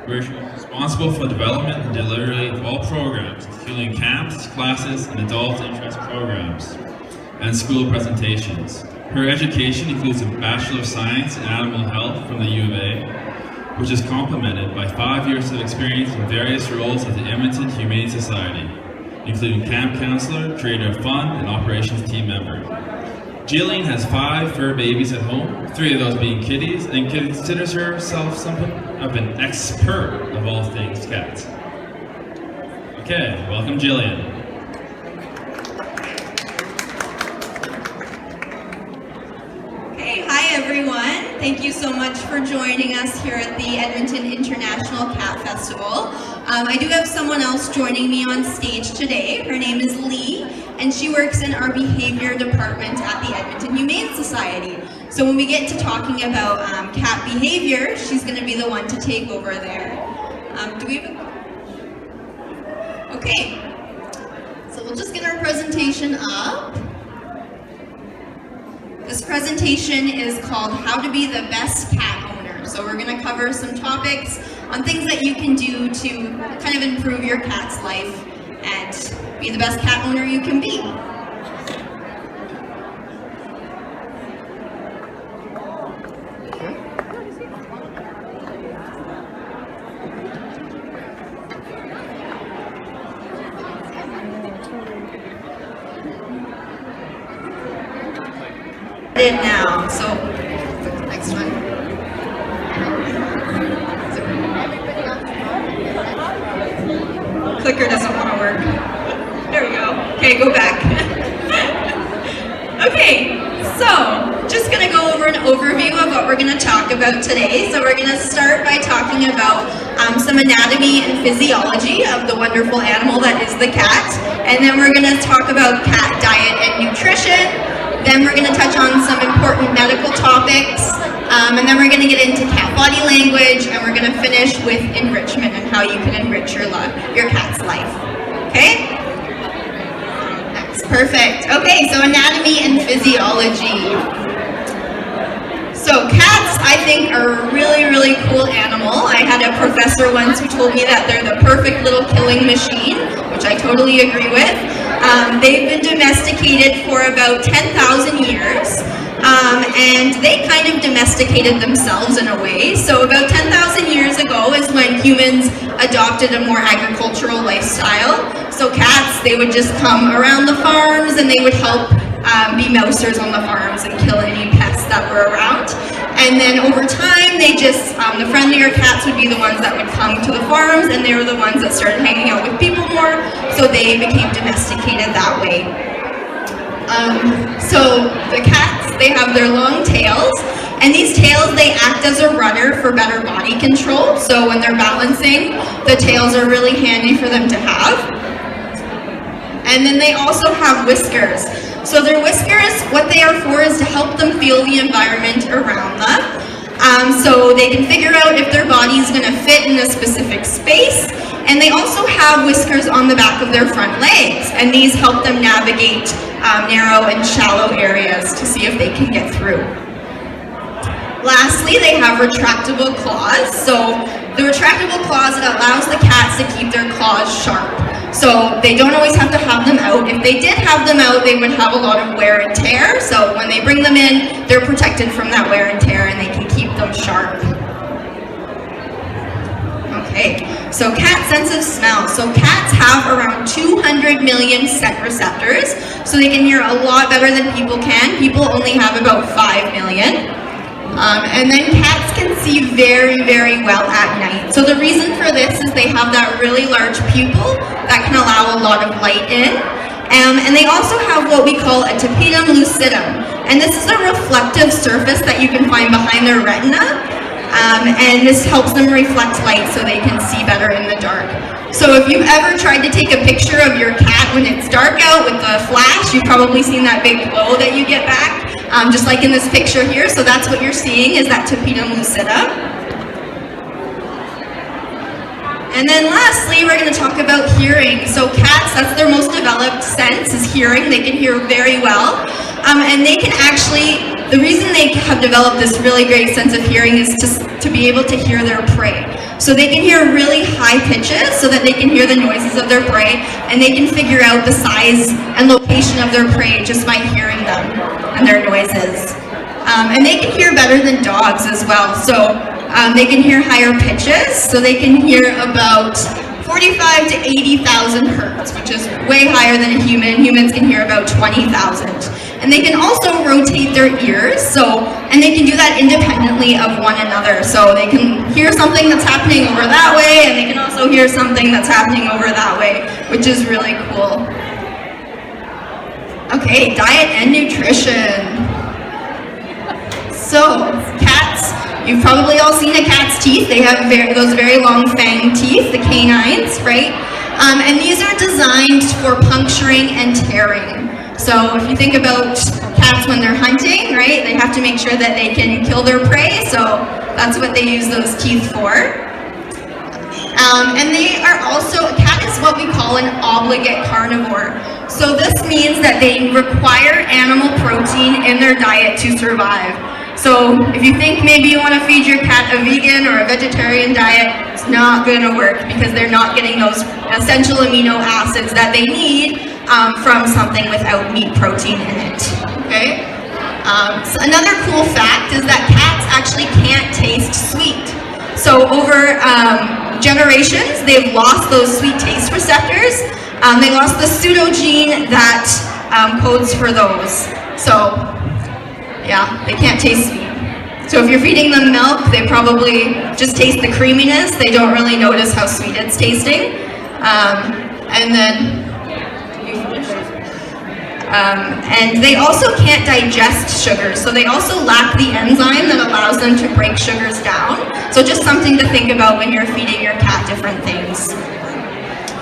where she was responsible for development and delivery of all programs, including camps, classes, and adult interest programs, and school presentations. Her education includes a Bachelor of Science in Animal Health from the U of A, which is complemented by 5 years of experience in various roles at the Edmonton Humane Society, including camp counselor, creator of fun, and operations team member. Jillian has 5 fur babies at home, 3 of those being kitties, and considers herself something of an expert of all things cats. Okay, welcome Jillian. Okay, hi everyone. Thank you so much for joining us here at the Edmonton International Cat Festival. I do have someone else joining me on stage today. Her name is Lee, and she works in our behavior department at the Edmonton Humane Society. So when we get to talking about cat behavior, she's going to be the one to take over there. Do we have a... Okay, so we'll just get our presentation up. This presentation is called How to Be the Best Cat Owner. So we're going to cover some topics on things that you can do to kind of improve your cat's life and be the best cat owner you can be. It now, so the next one. Clicker doesn't want to work. There we go. Okay, go back. Okay, so just going to go over an overview of what we're going to talk about today. So we're going to start by talking about some anatomy and physiology of the wonderful animal that is the cat. And then we're going to talk about cat diet and nutrition. Then we're going to touch on some important medical topics, and then we're going to get into cat body language, and we're going to finish with enrichment and how you can enrich your cat's life. Okay? That's perfect. Okay, so anatomy and physiology. So cats, I think, are a really, really cool animal. I had a professor once who told me that they're the perfect little killing machine, which I totally agree with. They've been domesticated for about 10,000 years, and they kind of domesticated themselves in a way. So about 10,000 years ago is when humans adopted a more agricultural lifestyle. So cats, they would just come around the farms and they would help be mousers on the farms and kill any pests that were around. And then over time, they just, the friendlier cats would be the ones that would come to the farms, and they were the ones that started hanging out with people more, so they became domesticated that way. So the cats, they have their long tails, and these tails, they act as a rudder for better body control. So when they're balancing, the tails are really handy for them to have. And then they also have whiskers. So their whiskers, what they are for is to help them feel the environment around them. So they can figure out if their body is going to fit in a specific space. And they also have whiskers on the back of their front legs. And these help them navigate narrow and shallow areas to see if they can get through. Lastly, they have retractable claws. So the retractable claws, it allows the cats to keep their claws sharp. So they don't always have to have them out. If they did have them out, they would have a lot of wear and tear. So when they bring them in, they're protected from that wear and tear, and they can keep them sharp. Okay, so cat sense of smell. So cats have around 200 million scent receptors, so they can hear a lot better than people can. People only have about 5 million. And then cats can see very, very well at night. So the reason for this is they have that really large pupil that can allow a lot of light in. And they also have what we call a tapetum lucidum. And this is a reflective surface that you can find behind their retina. And this helps them reflect light so they can see better in the dark. So if you've ever tried to take a picture of your cat when it's dark out with the flash, you've probably seen that big glow that you get back. Just like in this picture here, so that's what you're seeing is that tapetum lucidum. And then lastly, we're going to talk about hearing. So cats, that's their most developed sense, is hearing. They can hear very well. And they can actually the reason they have developed this really great sense of hearing is to be able to hear their prey. So they can hear really high pitches so that they can hear the noises of their prey, and they can figure out the size and location of their prey just by hearing them and their noises. And they can hear better than dogs as well. So they can hear higher pitches, so they can hear about 45 to 80,000 hertz, which is way higher than a human. Humans can hear about 20,000. And they can also rotate their ears, and they can do that independently of one another. So they can hear something that's happening over that way, and they can also hear something that's happening over that way, which is really cool. Okay, diet and nutrition. So, cats, you've probably all seen a cat's teeth. They have those very long fang teeth, the canines, right? And these are designed for puncturing and tearing. So if you think about cats when they're hunting, right, they have to make sure that they can kill their prey, so that's what they use those teeth for. And they are also, a cat is what we call an obligate carnivore. So this means that they require animal protein in their diet to survive. So if you think maybe you want to feed your cat a vegan or a vegetarian diet, it's not going to work because they're not getting those essential amino acids that they need from something without meat protein in it. Okay? So another cool fact is that cats actually can't taste sweet. So over generations, they've lost those sweet taste receptors. They lost the pseudogene that codes for those. So yeah, they can't taste sweet. So if you're feeding them milk, they probably just taste the creaminess. They don't really notice how sweet it's tasting. And they also can't digest sugars. So they also lack the enzyme that allows them to break sugars down. So just something to think about when you're feeding your cat different things.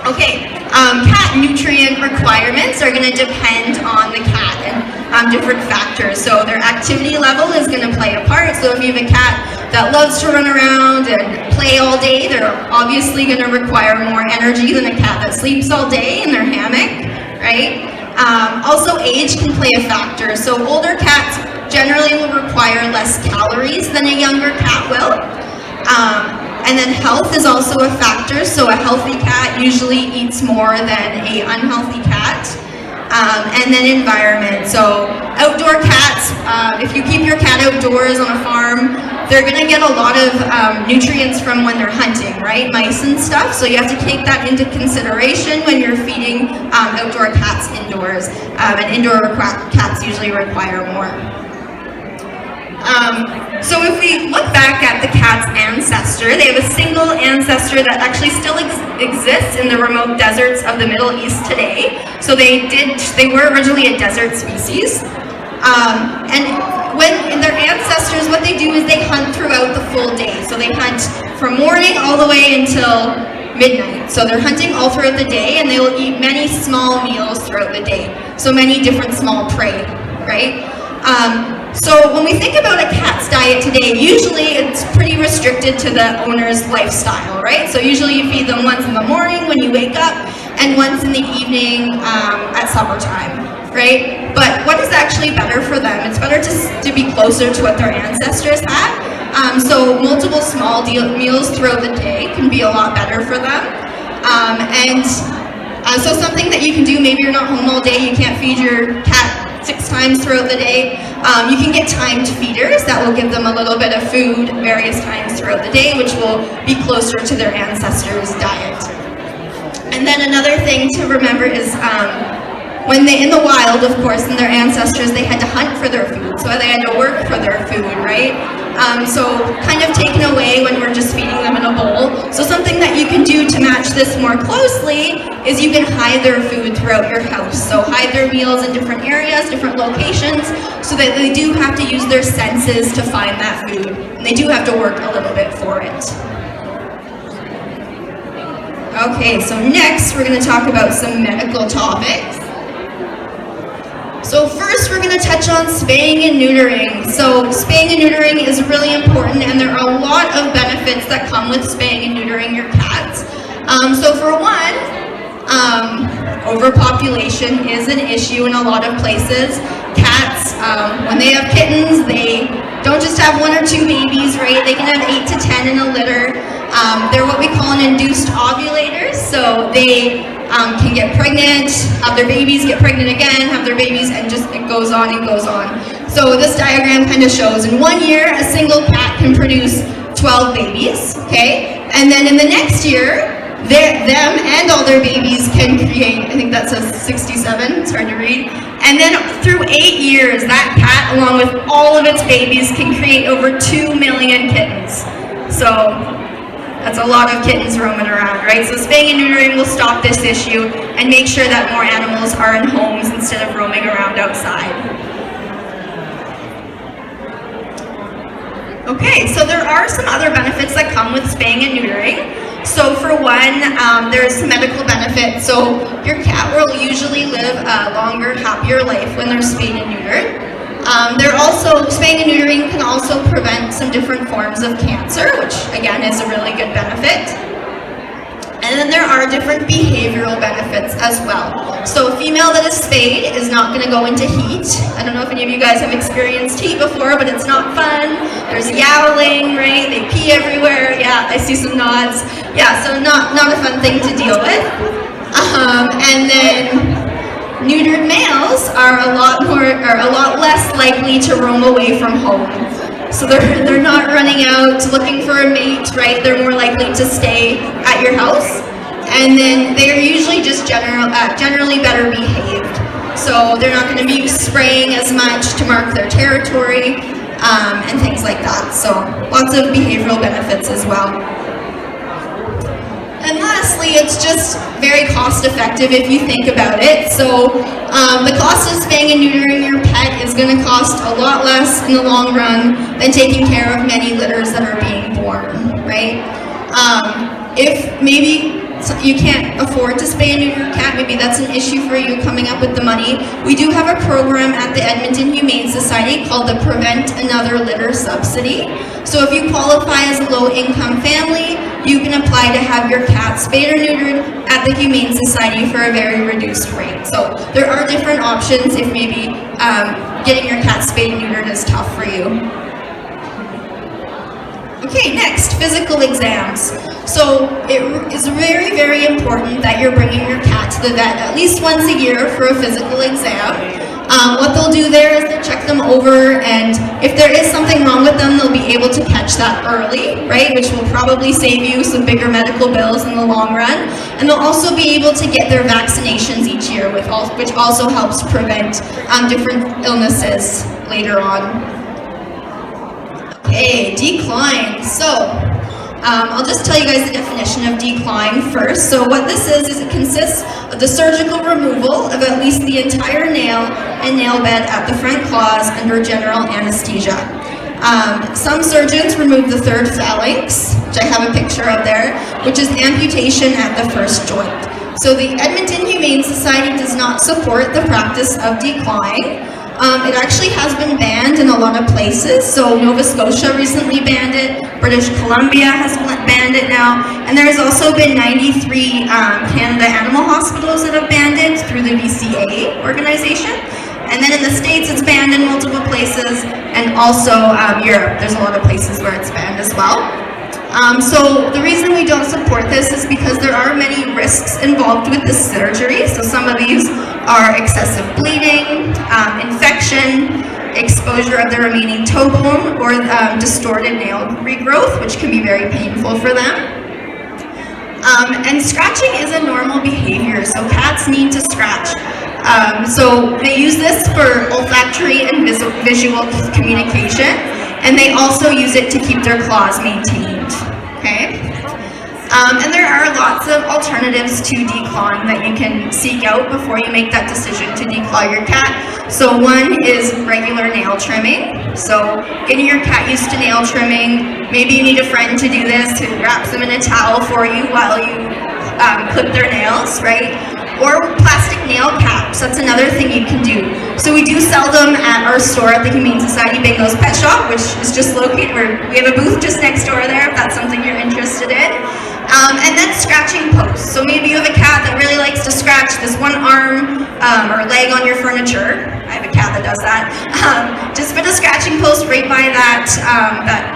Okay, cat nutrient requirements are going to depend on the cat and different factors. So their activity level is going to play a part. So if you have a cat that loves to run around and play all day, they're obviously going to require more energy than a cat that sleeps all day in their hammock, right? Also, age can play a factor. So older cats generally will require less calories than a younger cat will. And then health is also a factor, so a healthy cat usually eats more than an unhealthy cat. And then environment, so outdoor cats, if you keep your cat outdoors on a farm, they're going to get a lot of nutrients from when they're hunting, right, mice and stuff, so you have to take that into consideration when you're feeding outdoor cats indoors, and indoor cats usually require more. So if we look back at the cat's ancestor, they have a single ancestor that actually still exists in the remote deserts of the Middle East today. So they were originally a desert species. And when their ancestors, what they do is they hunt throughout the full day. So they hunt from morning all the way until midnight. So they're hunting all throughout the day, and they will eat many small meals throughout the day. So many different small prey, right? So when we think about a cat's diet today, usually it's pretty restricted to the owner's lifestyle, right? So usually you feed them once in the morning when you wake up, and once in the evening at supper time, right? But what is actually better for them? It's better to be closer to what their ancestors had. So multiple small meals throughout the day can be a lot better for them. So something that you can do, maybe you're not home all day, you can't feed your cat 6 times throughout the day. You can get timed feeders that will give them a little bit of food various times throughout the day, which will be closer to their ancestors' diet. And then another thing to remember is when in the wild, of course, in their ancestors, they had to hunt for their food, so they had to work for their food, right? So kind of taken away when we're just feeding them in a bowl. So something that you can do to match this more closely is you can hide their food throughout your house. So hide their meals in different areas, different locations, so that they do have to use their senses to find that food. And they do have to work a little bit for it. Okay, so next we're going to talk about some medical topics. So first we're going to touch on spaying and neutering. So spaying and neutering is really important, and there are a lot of benefits that come with spaying and neutering your cats. So for one, overpopulation is an issue in a lot of places. Cats cats, when they have kittens, they don't just have 1 or 2 babies, right? They can have 8 to 10 in a litter. They're what we call an induced ovulators, so they can get pregnant, have their babies, get pregnant again, have their babies, and just it goes on and goes on. So this diagram kind of shows in 1 year, a single cat can produce 12 babies, okay? And then in the next year, them and all their babies can create, I think that says 67, it's hard to read. And then through 8 years, that cat, along with all of its babies, can create over 2 million kittens. So that's a lot of kittens roaming around, right? So spaying and neutering will stop this issue and make sure that more animals are in homes instead of roaming around outside. Okay, so there are some other benefits that come with spaying and neutering. So for one, there's some medical benefits. So your cat will usually live a longer, happier life when they're spayed and neutered. Spaying and neutering can also prevent some different forms of cancer, which again is a really good benefit. And then there are different behavioral benefits as well. So a female that is spayed is not going to go into heat. I don't know if any of you guys have experienced heat before, but it's not fun. There's yowling, right? They pee everywhere. Yeah, I see some nods. Yeah, so not a fun thing to deal with. And then neutered males are a lot less likely to roam away from home. So they're not running out looking for a mate, right? They're more likely to stay at your house. And then they're usually just generally better behaved. So they're not going to be spraying as much to mark their territory and things like that. So lots of behavioral benefits as well. And lastly, it's just very cost effective if you think about it. So the cost of spaying and neutering your pet is going to cost a lot less in the long run than taking care of many litters that are being born, right? If maybe you can't afford to spay and neuter your cat, maybe that's an issue for you coming up with the money. We do have a program at the Edmonton Humane Society called the Prevent Another Litter Subsidy. So if you qualify as a low-income family, you can apply to have your cat spayed or neutered at the Humane Society for a very reduced rate. So there are different options if maybe getting your cat spayed and neutered is tough for you. Okay, next, physical exams. So it is very, very important that you're bringing your cat to the vet at least once a year for a physical exam. What they'll do there is they'll check them over, and if there is something wrong with them, they'll be able to catch that early, right? Which will probably save you some bigger medical bills in the long run. And they'll also be able to get their vaccinations each year, which also helps prevent different illnesses later on. Okay, decline. So I'll just tell you guys the definition of decline first. So what this is it consists of the surgical removal of at least the entire nail and nail bed at the front claws under general anesthesia. Some surgeons remove the third phalanx, which I have a picture of there, which is amputation at the first joint. So the Edmonton Humane Society does not support the practice of decline. It actually has been banned in a lot of places. So Nova Scotia recently banned it, British Columbia has banned it now, and there's also been 93 Canada animal hospitals that have banned it through the VCA organization. And then in the States it's banned in multiple places, and also Europe, there's a lot of places where it's banned as well. So the reason we don't support this is because there are many risks involved with this surgery. So some of these are excessive bleeding, infection, exposure of the remaining toe bone, or distorted nail regrowth, which can be very painful for them. And scratching is a normal behavior, so cats need to scratch. So they use this for olfactory and visual communication, and they also use it to keep their claws maintained, okay? And there are lots of alternatives to declaw that you can seek out before you make that decision to declaw your cat. So one is regular nail trimming. So getting your cat used to nail trimming. Maybe you need a friend to do this, who wraps them in a towel for you while you clip their nails, right? Or plastic nail caps, that's another thing you can do. So we do sell them at our store at the Humane Society Bingo's Pet Shop, which is just located, we have a booth just next door there if that's something you're interested in. And then scratching posts. So maybe you have a cat that really likes to scratch this one arm or leg on your furniture. I have a cat that does that. Just put a scratching post right by that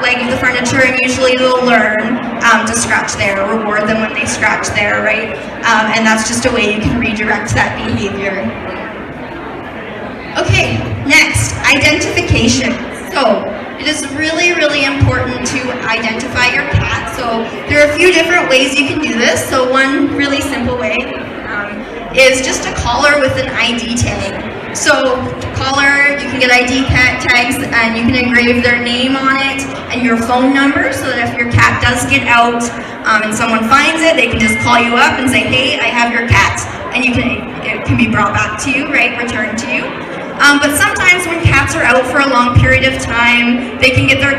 leg of the furniture, and usually they'll learn to scratch there, reward them when they scratch there, right? And that's just a way you can redirect that behavior. Okay, next, identification. So, it is really, really important to identify your cat. So there are a few different ways you can do this. So one really simple way is just a collar with an ID tag. So collar, you can get ID tags and you can engrave their name on it and your phone number, so that if your cat does get out and someone finds it, they can just call you up and say, hey, I have your cat, and it can be brought back to you, right, returned to you. But sometimes when cats are out for a long period of time, they can get their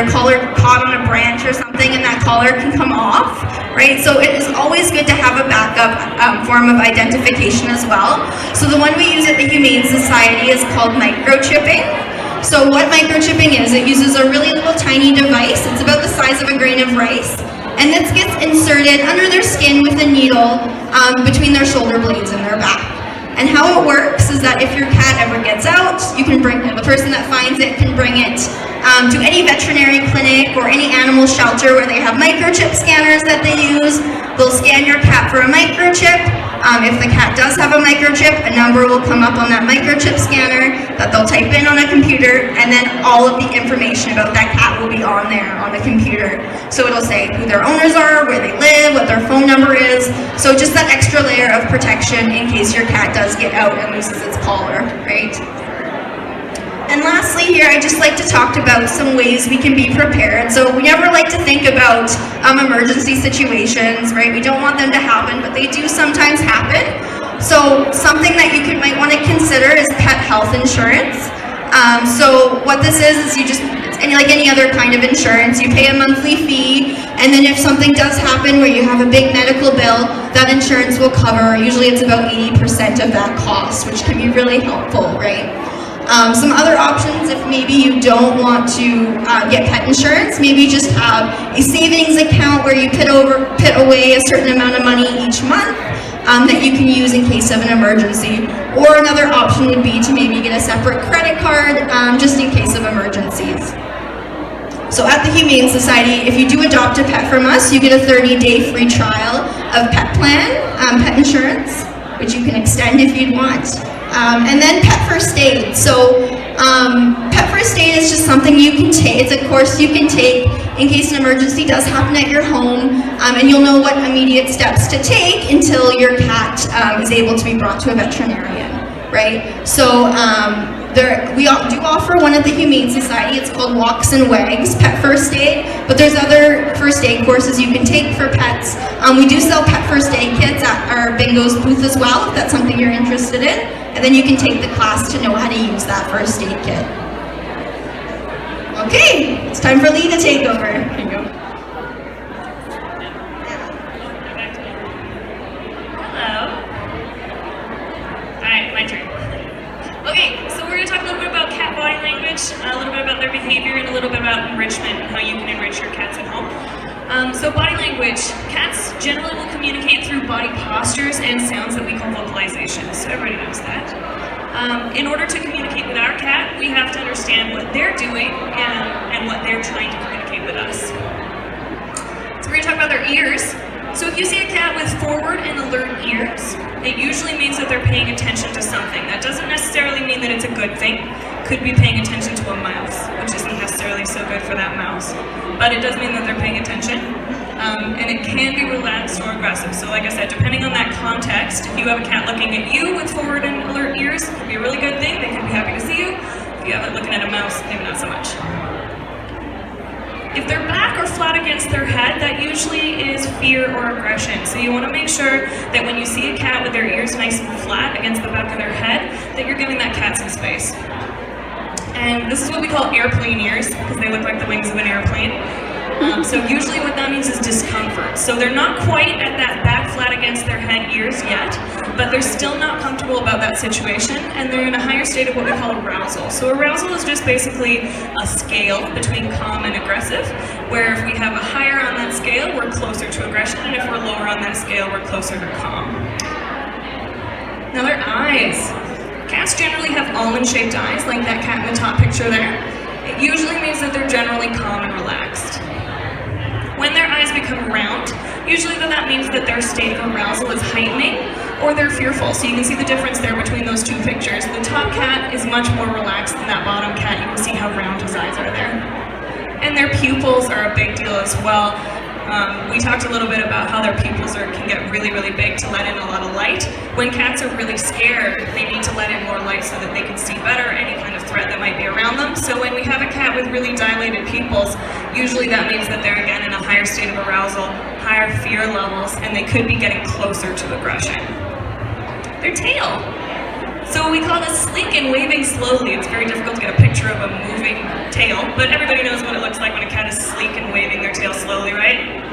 collar caught on a branch or something, and that collar can come off, right? So it is always good to have a backup form of identification as well. So the one we use at the Humane Society is called microchipping. So what microchipping is, it uses a really little tiny device. It's about the size of a grain of rice, and this gets inserted under their skin with a needle between their shoulder blades and their back. And how it works is that if your cat ever gets out, you can bring the person that finds it can bring it to any veterinary clinic or any animal shelter where they have microchip scanners that they use. They'll scan your cat for a microchip. If the cat does have a microchip, a number will come up on that microchip scanner that they'll type in on a computer, and then all of the information about that cat will be on there on the computer. So it'll say who their owners are, where they live, what their phone number is. So just that extra layer of protection in case your cat does get out and loses its collar, right? And lastly here, I just like to talk about some ways we can be prepared. So we never like to think about emergency situations, right? We don't want them to happen, but they do sometimes happen. So something that you might want to consider is pet health insurance. So what this is you just, like any other kind of insurance, you pay a monthly fee, and then if something does happen where you have a big medical bill, that insurance will cover, usually it's about 80% of that cost, which can be really helpful, right? Some other options, if maybe you don't want to get pet insurance, maybe just have a savings account where you put away a certain amount of money each month that you can use in case of an emergency. Or another option would be to maybe get a separate credit card just in case of emergencies. So at the Humane Society, if you do adopt a pet from us, you get a 30-day free trial of Pet Plan, pet insurance, which you can extend if you'd want. And then Pet First Aid. So Pet First Aid is just something you can take. It's a course you can take in case an emergency does happen at your home, and you'll know what immediate steps to take until your cat is able to be brought to a veterinarian, right? So we do offer one at the Humane Society. It's called Walks and Wags Pet First Aid, but there's other first aid courses you can take for pets. We do sell pet first aid kits at our Bingo's booth as well, if that's something you're interested in, and then you can take the class to know how to use that first aid kit. Okay, it's time for Lee to take over. There you go. Hello. Alright, my turn. Okay, so we're going to talk a little bit about cat body language, a little bit about their behavior, and a little bit about enrichment and how you can enrich your cats at home. So body language. Cats generally will communicate through body postures and sounds that we call vocalizations. Everybody knows that. In order to communicate with our cat, we have to understand what they're doing and what they're trying to communicate with us. So we're going to talk about their ears. So if you see a cat with forward and alert ears, it usually means that they're paying attention to something. That doesn't necessarily mean that it's a good thing. Could be paying attention to a mouse, which isn't necessarily so good for that mouse. But it does mean that they're paying attention. And it can be relaxed or aggressive. So like I said, depending on that context, if you have a cat looking at you with forward and alert ears, it could be a really good thing. They could be happy to see you. If you have it looking at a mouse, maybe not so much. If they're back or flat against their head, that usually is fear or aggression. So you want to make sure that when you see a cat with their ears nice and flat against the back of their head, that you're giving that cat some space. And this is what we call airplane ears, because they look like the wings of an airplane. So usually what that means is discomfort. So they're not quite at that back flat against their head ears yet, but they're still not comfortable about that situation, and they're in a higher state of what we call arousal. So arousal is just basically a scale between calm and aggressive, where if we have a higher on that scale, we're closer to aggression, and if we're lower on that scale, we're closer to calm. Now their eyes. Cats generally have almond-shaped eyes, like that cat in the top picture there. It usually means that they're generally calm and relaxed. When their eyes become round, usually that means that their state of arousal is heightening or they're fearful. So you can see the difference there between those two pictures. The top cat is much more relaxed than that bottom cat. You can see how round his eyes are there. And their pupils are a big deal as well. We talked a little bit about how their pupils can get really, really big to let in a lot of light. When cats are really scared, they need to let in more light so that they can see better any kind of threat that might be around them. So when we have a cat with really dilated pupils, usually that means that they're again in a higher state of arousal, higher fear levels, and they could be getting closer to aggression. Their tail. So we call this sleek and waving slowly. It's very difficult to get a picture of a moving tail, but everybody knows what it looks like when a cat is sleek and waving their tail slowly, right?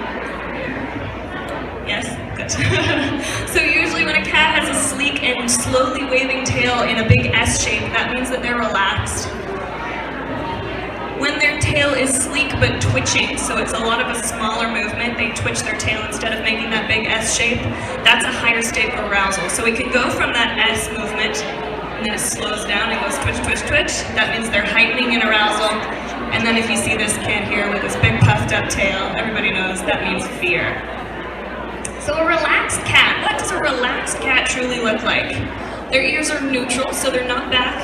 Yes? Good. So usually when a cat has a sleek and slowly waving tail in a big S shape, that means that they're relaxed. When their tail is sleek but twitching, so it's a lot of a smaller movement, they twitch their tail instead of making that big S shape, that's a higher state of arousal. So it can go from that S movement, and then it slows down and goes twitch, twitch, twitch. That means they're heightening in arousal. And then if you see this kid here with his big puffed up tail, everybody knows that means fear. So a relaxed cat, what does a relaxed cat truly look like? Their ears are neutral, so they're not back.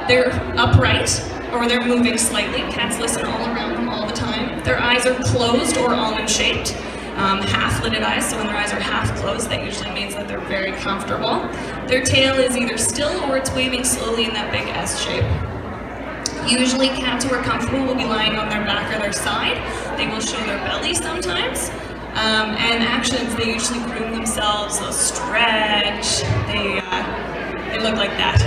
They're upright, or they're moving slightly. Cats listen all around them all the time. Their eyes are closed or almond-shaped, half-lidded eyes, so when their eyes are half closed, that usually means that they're very comfortable. Their tail is either still or it's waving slowly in that big S shape. Usually cats who are comfortable will be lying on their back or their side. They will show their belly sometimes. And actions, they usually groom themselves, they'll stretch, they look like that.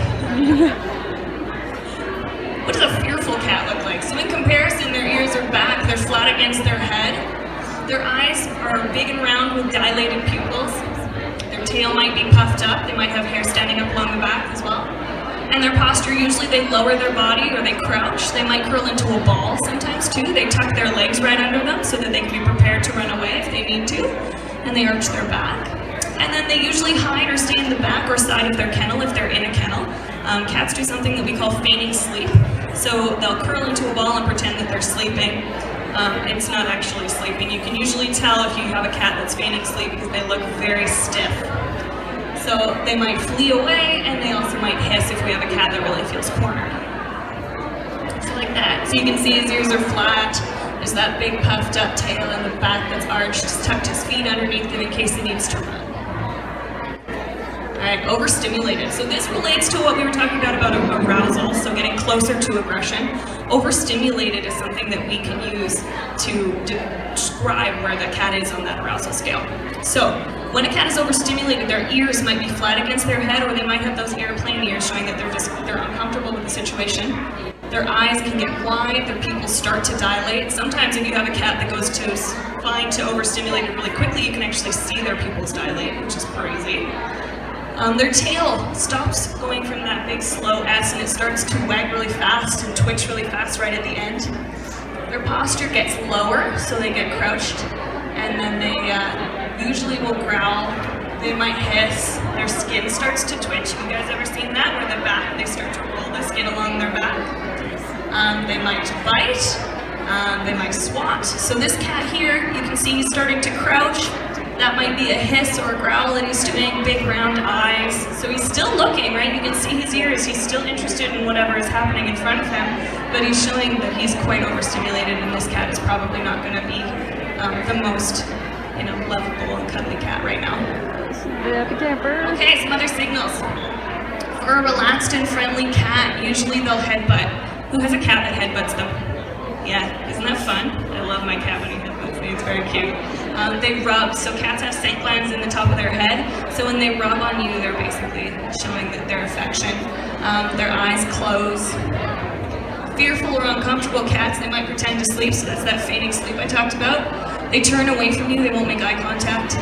What does a fearful cat look like? So in comparison, their ears are back, they're flat against their head. Their eyes are big and round with dilated pupils. Their tail might be puffed up, they might have hair standing up along the back as well. And their posture, usually they lower their body or they crouch. They might curl into a ball sometimes too. They tuck their legs right under them so that they can be prepared to run away if they need to. And they arch their back. And then they usually hide or stay in the back or side of their kennel if they're in a kennel. Cats do something that we call feigning sleep. So they'll curl into a ball and pretend that they're sleeping. It's not actually sleeping. You can usually tell if you have a cat that's feigning sleep because they look very stiff. So they might flee away, and they also might hiss if we have a cat that really feels cornered. So like that. So you can see his ears are flat. There's that big puffed up tail in the back that's arched. He's tucked his feet underneath him in case he needs to run. Alright, overstimulated. So this relates to what we were talking about arousal, so getting closer to aggression. Overstimulated is something that we can use to describe where the cat is on that arousal scale. So when a cat is overstimulated, their ears might be flat against their head, or they might have those airplane ears showing that they're uncomfortable with the situation. Their eyes can get wide, their pupils start to dilate. Sometimes if you have a cat that goes to find to overstimulated really quickly, you can actually see their pupils dilate, which is crazy. Their tail stops going from that big slow S and it starts to wag really fast and twitch really fast right at the end. Their posture gets lower, so they get crouched, and then they usually will growl. They might hiss. Their skin starts to twitch. Have you guys ever seen that? Where the back, they start to roll the skin along their back. They might bite. They might swat. So this cat here, you can see he's starting to crouch. That might be a hiss or a growl that he's doing, big round eyes. So he's still looking, right? You can see his ears. He's still interested in whatever is happening in front of him, but he's showing that he's quite overstimulated, and this cat is probably not going to be the most, lovable and cuddly cat right now. Okay, some other signals. For a relaxed and friendly cat, usually they'll headbutt. Who has a cat that headbutts them? Yeah, isn't that fun? I love my cat when he headbutts me. It's very cute. They rub, so cats have scent glands in the top of their head, so when they rub on you, they're basically showing that their affection. Their eyes close. Fearful or uncomfortable cats, they might pretend to sleep, so that's that feigning sleep I talked about. They turn away from you, they won't make eye contact.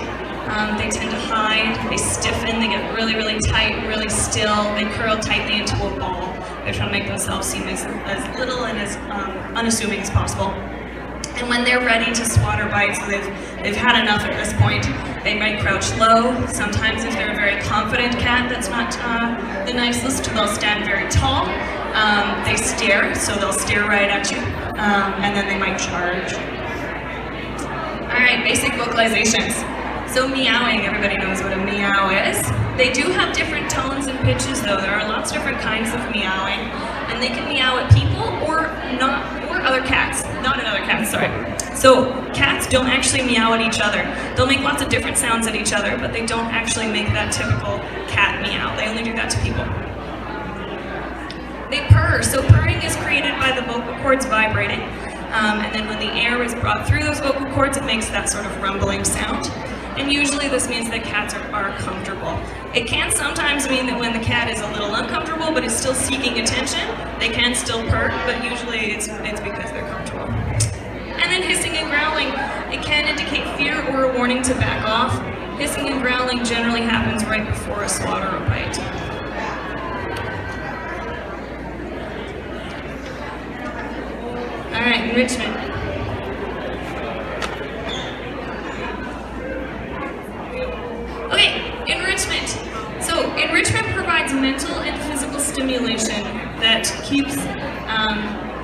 They tend to hide, they stiffen, they get really, really tight, really still, they curl tightly into a ball. They're trying to make themselves seem as little and as unassuming as possible. And when they're ready to swat or bite, so they've had enough at this point, they might crouch low. Sometimes if they're a very confident cat that's not the nicest, they'll stand very tall. They stare, so they'll stare right at you, and then they might charge. All right, basic vocalizations. So meowing, everybody knows what a meow is. They do have different tones and pitches though. There are lots of different kinds of meowing, and they can meow at people or not, or other cats. Not at other cats, sorry. So cats don't actually meow at each other. They'll make lots of different sounds at each other, but they don't actually make that typical cat meow. They only do that to people. They purr. So purring is created by the vocal cords vibrating, and then when the air is brought through those vocal cords, it makes that sort of rumbling sound. And usually this means that cats are comfortable. It can sometimes mean that when the cat is a little uncomfortable but is still seeking attention, they can still purr, but usually it's because they're comfortable. And then hissing and growling. It can indicate fear or a warning to back off. Hissing and growling generally happens right before a swat or a bite. All right, enrichment. Okay, enrichment. So enrichment provides mental and physical stimulation that keeps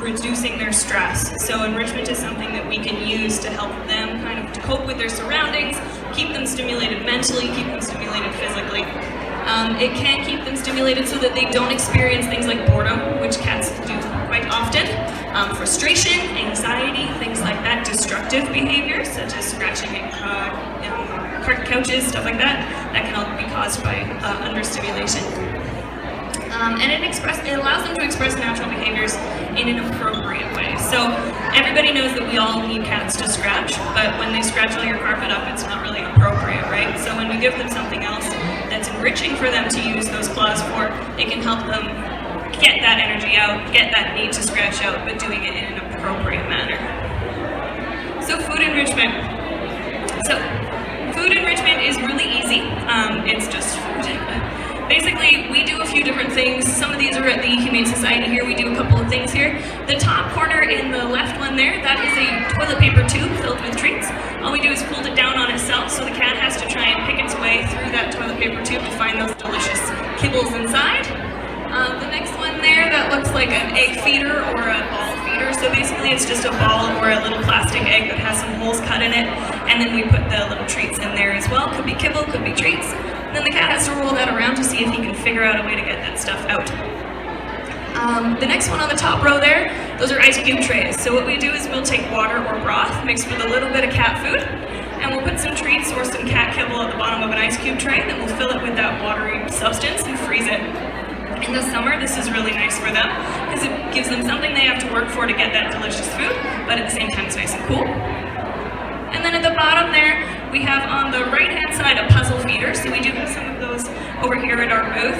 reducing their stress. So enrichment is something that we can use to help them kind of cope with their surroundings, keep them stimulated mentally, keep them stimulated physically. It can keep them stimulated so that they don't experience things like boredom, which cats do quite often, frustration, anxiety, things like that, destructive behaviors such as scratching couches, stuff like that. That can all be caused by understimulation. And it allows them to express natural behaviors in an appropriate way. So everybody knows that we all need cats to scratch, but when they scratch all your carpet up, it's not really appropriate, right? So when we give them something else that's enriching for them to use those claws for, it can help them get that energy out, get that need to scratch out, but doing it in an appropriate manner. So food enrichment. So food enrichment is really easy. It's just food. Basically, we do a few different things. Some of these are at the Humane Society here. We do a couple of things here. The top corner in the left one there, that is a toilet paper tube filled with treats. All we do is fold it down on itself, so the cat has to try and pick its way through that toilet paper tube to find those delicious kibbles inside. The next one there, that looks like an egg feeder or a ball feeder. So basically it's just a ball or a little plastic egg that has some holes cut in it, and then we put the little treats in there as well. Could be kibble, could be treats. And then the cat has to roll that around to see if he can figure out a way to get that stuff out. The next one on the top row there, those are ice cube trays. So what we do is we'll take water or broth mixed with a little bit of cat food, and we'll put some treats or some cat kibble at the bottom of an ice cube tray, then we'll fill it with that watery substance and freeze it. In the summer, this is really nice for them because it gives them something they have to work for to get that delicious food, but at the same time it's nice and cool. And then at the bottom there, we have on the right-hand side a puzzle feeder. So we do have some of those over here at our booth.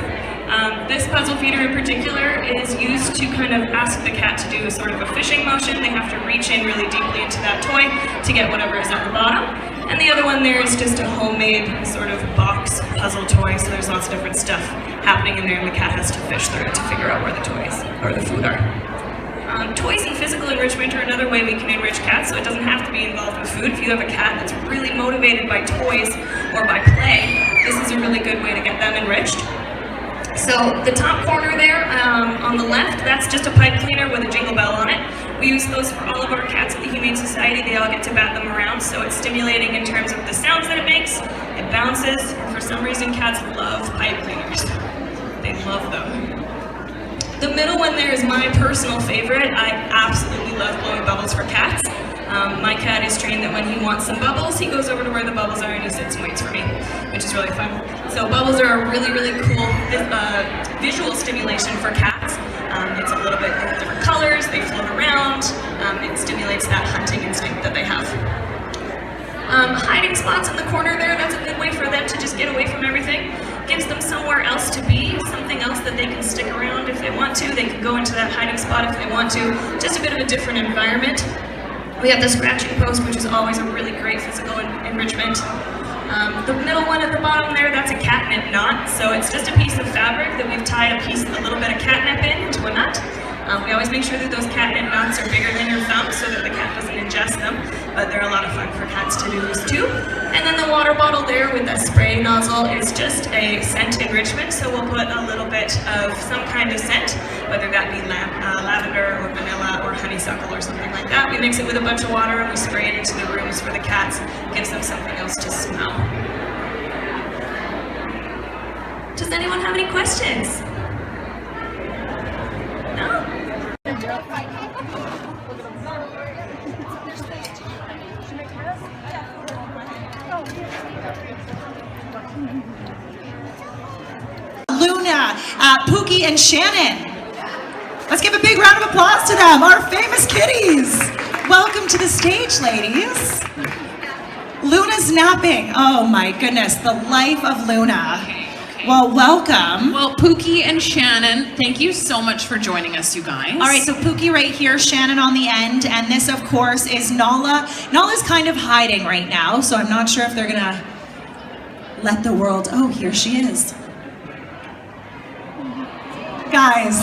This puzzle feeder in particular is used to kind of ask the cat to do a sort of a fishing motion. They have to reach in really deeply into that toy to get whatever is at the bottom. And the other one there is just a homemade sort of box puzzle toy. So there's lots of different stuff happening in there, and the cat has to fish through it to figure out where the toys or the food are. Toys and physical enrichment are another way we can enrich cats, so it doesn't have to be involved with food. If you have a cat that's really motivated by toys or by play, this is a really good way to get them enriched. So the top corner there on the left, that's just a pipe cleaner with a jingle bell on it. We use those for all of our cats at the Humane Society. They all get to bat them around, so it's stimulating in terms of the sounds that it makes. It bounces, and for some reason cats love pipe cleaners. They love them. The middle one there is my personal favorite. I absolutely love blowing bubbles for cats. My cat is trained that when he wants some bubbles, he goes over to where the bubbles are and he sits and waits for me, which is really fun. So bubbles are a really, really cool visual stimulation for cats. It's a little bit of different colors, they float around, it stimulates that hunting instinct that they have. Hiding spots in the corner there, that's a good way for them to just get away from everything. Gives them somewhere else to be, something else that they can stick around if they want to. They can go into that hiding spot if they want to. Just a bit of a different environment. We have the scratching post, which is always a really great physical enrichment. The middle one at the bottom there, that's a catnip knot. So it's just a piece of fabric that we've tied a little bit of catnip into a knot. We always make sure that those catnip nuts are bigger than your thumb so that the cat doesn't ingest them, but they're a lot of fun for cats to use too. And then the water bottle there with the spray nozzle is just a scent enrichment, so we'll put a little bit of some kind of scent, whether that be lavender or vanilla or honeysuckle or something like that. We mix it with a bunch of water and we spray it into the rooms for the cats, gives them something else to smell. Does anyone have any questions? No? Luna, Pookie, and Shannon. Let's give a big round of applause to them, our famous kitties. Welcome to the stage, ladies. Luna's napping. Oh my goodness, the life of Luna. Well, welcome. Well, Pookie and Shannon, thank you so much for joining us, you guys. All right, so Pookie right here, Shannon on the end, and this, of course, is Nala. Nala's kind of hiding right now, so I'm not sure if they're gonna let the world... Oh, here she is. Guys,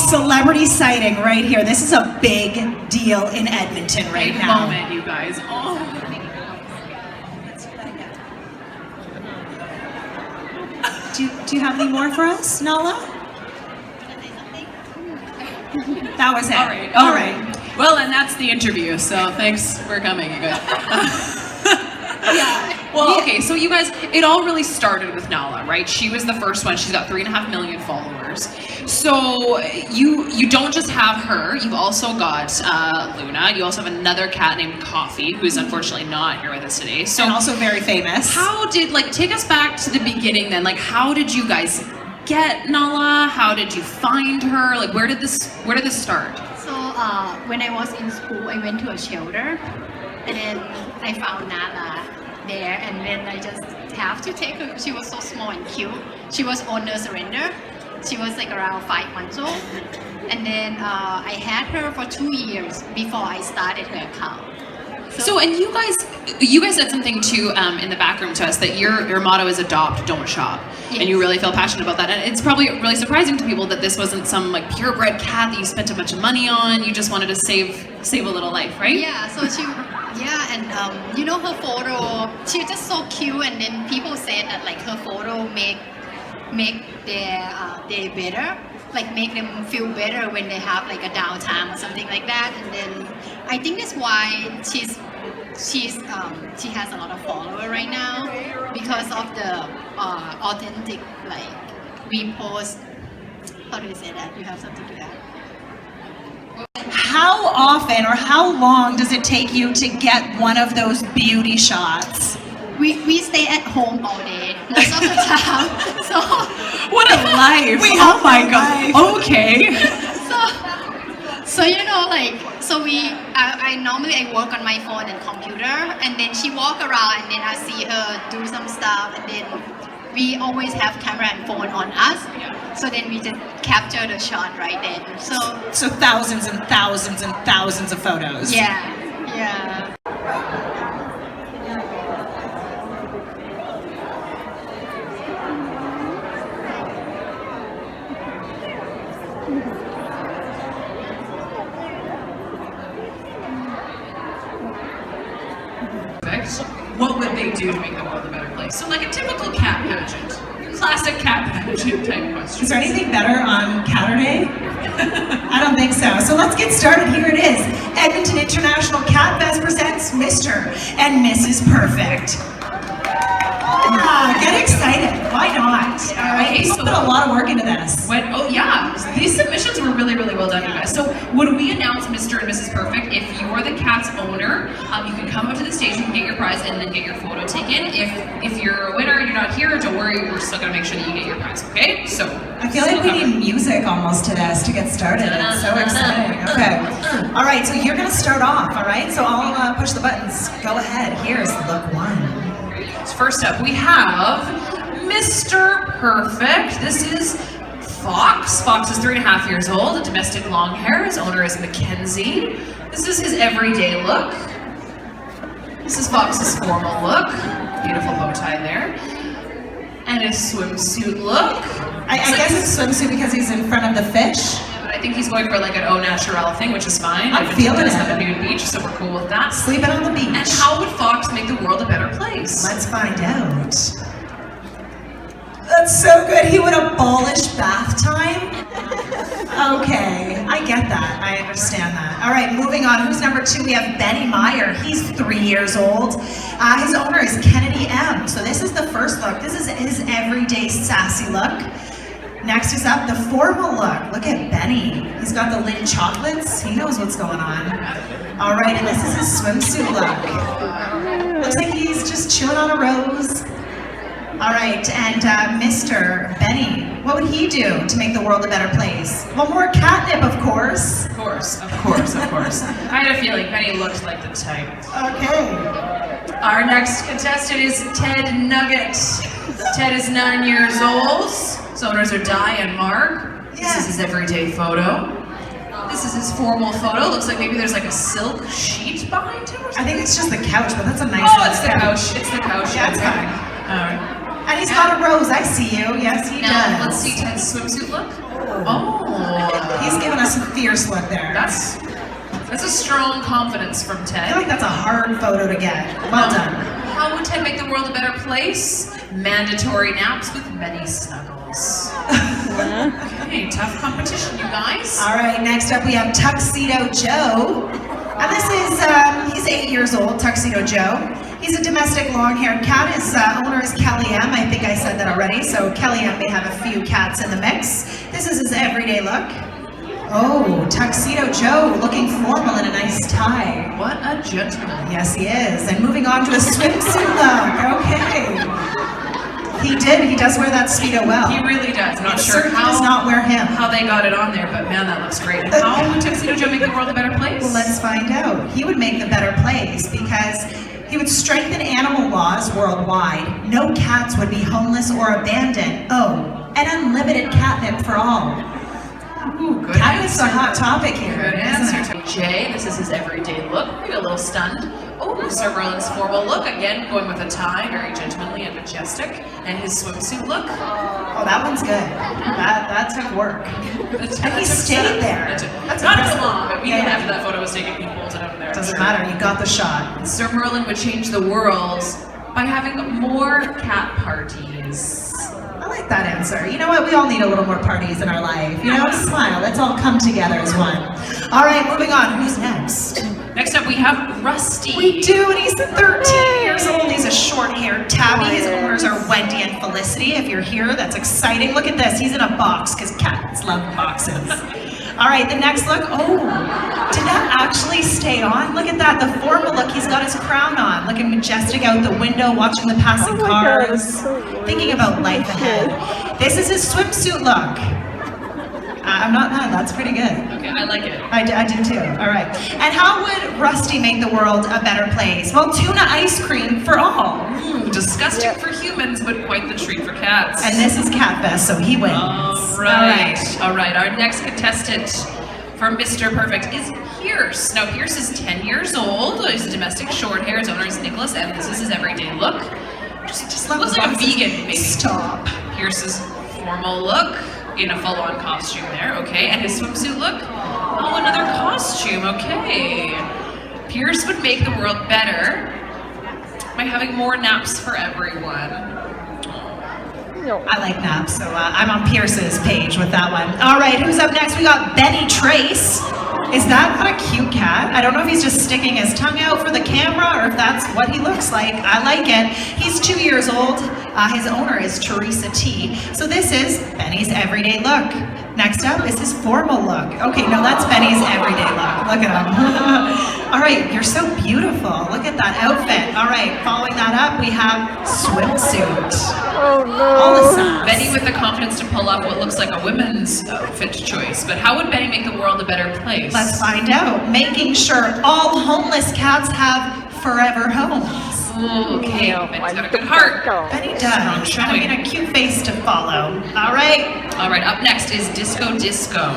celebrity sighting right here. This is a big deal in Edmonton right Big now. moment, you guys. Oh. Do you have any more for us, Nala? That was it. All right. Well, and that's the interview, so thanks for coming, you guys. Well, okay, so you guys, it all really started with Nala, right? She was the first one. She's got 3.5 million followers. So you don't just have her. You've also got Luna. You also have another cat named Coffee, who's unfortunately not here with us today. So and also very famous. How did, take us back to the beginning then. How did you guys get Nala? How did you find her? Where did this start? So when I was in school, I went to a shelter, and then I found Nala there, and then I just have to take her. She was so small and cute. She was owner surrender. She was around 5 months old, and then I had her for 2 years before I started her account. So and you guys said something too in the back room to us that your motto is adopt, don't shop. Yes. And you really feel passionate about that. And it's probably really surprising to people that this wasn't some purebred cat that you spent a bunch of money on. You just wanted to save a little life, right? Yeah, so and her photo, she's just so cute, and then people said that her photo make their day better, make them feel better when they have a downtime or something like that. And then I think that's why she has a lot of followers right now, because of the authentic repost. How do you say that? You have something to add? How often or how long does it take you to get one of those beauty shots? We stay at home all day most of the time. So what a life! Oh my God! Okay. So I normally work on my phone and computer, and then she walk around, and then I see her do some stuff, and then we always have camera and phone on us, so then we just capture the shot right then. So thousands and thousands and thousands of photos. Yeah. What would they do to make the world a better place? So a typical cat pageant, classic cat pageant type question. Is there anything better on Saturday? I don't think so. So let's get started. Here it is. Edmonton International Cat Fest presents Mr. and Mrs. Perfect. Get excited. Why not? All right. Okay, People put a lot of work into this. These submissions were really, really well done, you guys. So when we announce Mr. and Mrs. Perfect, if you're the cat's owner, you can come up to the stage, you can get your prize, and then get your photo taken. If you're a winner and you're not here, don't worry, we're still gonna make sure that you get your prize, okay? So I feel like we need music almost to this to get started. It's so exciting. Okay. All right, so you're gonna start off, all right? So I'll push the buttons. Go ahead. Here's look one. First up, we have Mr. Perfect. This is Fox. Fox is 3.5 years old, a domestic long hair. His owner is Mackenzie. This is his everyday look. This is Fox's formal look. Beautiful bow tie there. And his swimsuit look. I guess it's swimsuit because he's in front of the fish. But I think he's going for like an au naturel thing, which is fine. I'm Edmonton feeling does it. have a nude beach, so we're cool with that. Sleeping on the beach. And how would Fox make the world a better place? Let's find out. That's so good. He would abolish bath time? Okay, I get that. I understand that. All right, moving on. Who's number 2? We have Benny Meyer. He's 3 years old. His owner is Kennedy M. So this is the first look. This is his everyday sassy look. Next is up the formal look. Look at Benny. He's got the Lynn chocolates. He knows what's going on. All right, and this is his swimsuit look. Looks like he's just chilling on a rose. All right, and Mr. Benny, what would he do to make the world a better place? Well, more catnip, of course. Of course, of course, of course. I had a feeling Penny looked like the type. Okay. Our next contestant is Ted Nugget. Ted is 9 years old. His owners are Di and Mark. This is his everyday photo. This is his formal photo. Looks like maybe there's like a silk sheet behind him or something. I think it's just the couch, but that's a nice Oh, it's the couch. It's the couch. Yeah, it's Okay. fine. All right. And he's got a rose. I see you. Yes, he Now, does. let's see Ted's swimsuit look. Oh. He's giving us a fierce look there. That's a strong confidence from I Ted. feel like that's a hard photo to get. Well done. How would Ted make the world a better place? Mandatory naps with many snuggles. Okay, tough competition, you guys. All right, next up we have Tuxedo Joe. And this is, he's 8 years old, Tuxedo Joe. He's a domestic long-haired cat. His owner is Kelly M. I think I said that already, so Kelly M may have a few cats in the mix. This is his everyday look. Oh, Tuxedo Joe, looking formal in a nice tie. What a gentleman. Yes, he is. And moving on to a swimsuit look. Okay. He does wear that Speedo well. He really does. Not It sure certainly does not wear him. how they got it on there, but man, that looks great. And how would Tuxedo Joe make the world a better place? Well, let's find out. He would make the better place because he would strengthen animal laws worldwide. No cats would be homeless or abandoned. Oh, and unlimited catnip for all. Ooh, good Catnip's answer. a hot topic here, Good isn't answer. it? Jay, this is his everyday look. Maybe a little stunned. Oh, Sir Merlin's formal look. Again, going with a tie, very gentlemanly and majestic. And his swimsuit look. Oh, that one's good. That took work. And he stayed there. That's not impressive. for long, but Yeah, even yeah. after that photo was taken, he pulled it out of there. Doesn't matter, you got the shot. Sir Merlin would change the world by having more cat parties. I like that answer. You know what? We all need a little more parties in our life. You know, smile. Let's all come together as one. All right, moving on. Who's next? Next up, we have Rusty. We do, and he's 13 years old. He's a short-haired tabby. His owners are Wendy and Felicity. If you're here, that's exciting. Look at this. He's in a box because cats love boxes. All right, the next look. Oh, did that actually stay on? Look at that, the formal look. He's got his crown on, looking majestic out the window, watching the passing cars, thinking about life ahead. This is his swimsuit look. I'm not mad, that's pretty good. Okay, I like it. I did too, all right. And how would Rusty make the world a better place? Well, tuna ice cream for all. Disgusting for humans, but quite the treat for cats. And this is Catfest, so he wins. All right. All right. Our next contestant for Mr. Perfect is Pierce. Now, Pierce is 10 years old. He's a domestic short hair. His owner is Nicholas, and this is his everyday look. Just love looks like a boxes. vegan, maybe. Stop. Pierce's formal look in a full-on costume there. Okay, and his swimsuit look. Oh, another costume. Okay. Pierce would make the world better by having more naps for everyone. I like naps, so I'm on Pierce's page with that one. All right, who's up next? We got Benny Trace. Is that not a cute cat? I don't know if he's just sticking his tongue out for the camera or if that's what he looks like. I like it. He's 2 years old. His owner is Teresa T. So this is Benny's everyday look. Next up is his formal look. Okay, no, that's Benny's everyday look. Look at him. All right, you're so beautiful. Look at that outfit. All right, following that up, we have swimsuit. Oh no. All the signs. Benny with the confidence to pull off what looks like a women's outfit choice. But how would Benny make the world a better place? Let's find out. Making sure all homeless cats have forever homes. Ooh, okay, Benny's got a good heart. Benny does. Strong I mean, a cute face to follow. All right. All right, up next is Disco Disco.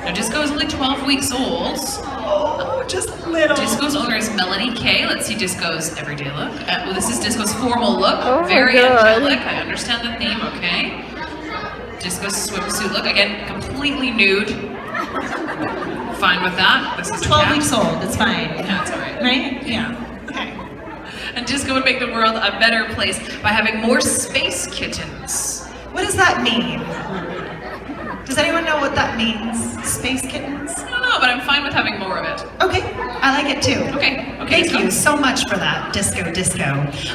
Now, Disco is only 12 weeks old. Oh, just little. Disco's owner is Melanie Kay. Let's see Disco's everyday look. Well, this is Disco's formal look. Oh my Very God. angelic. I understand the theme, okay? Disco's swimsuit look. Again, completely nude. Fine with that. This is 12 weeks old, it's fine. Yeah, it's all right. Right? Yeah. Okay. And Disco would make the world a better place by having more space kittens. What does that mean? Does anyone know what that means? Space kittens? I don't know, but I'm fine with having more of it. Okay, I like it too. Okay. Thank you so much for that, Disco.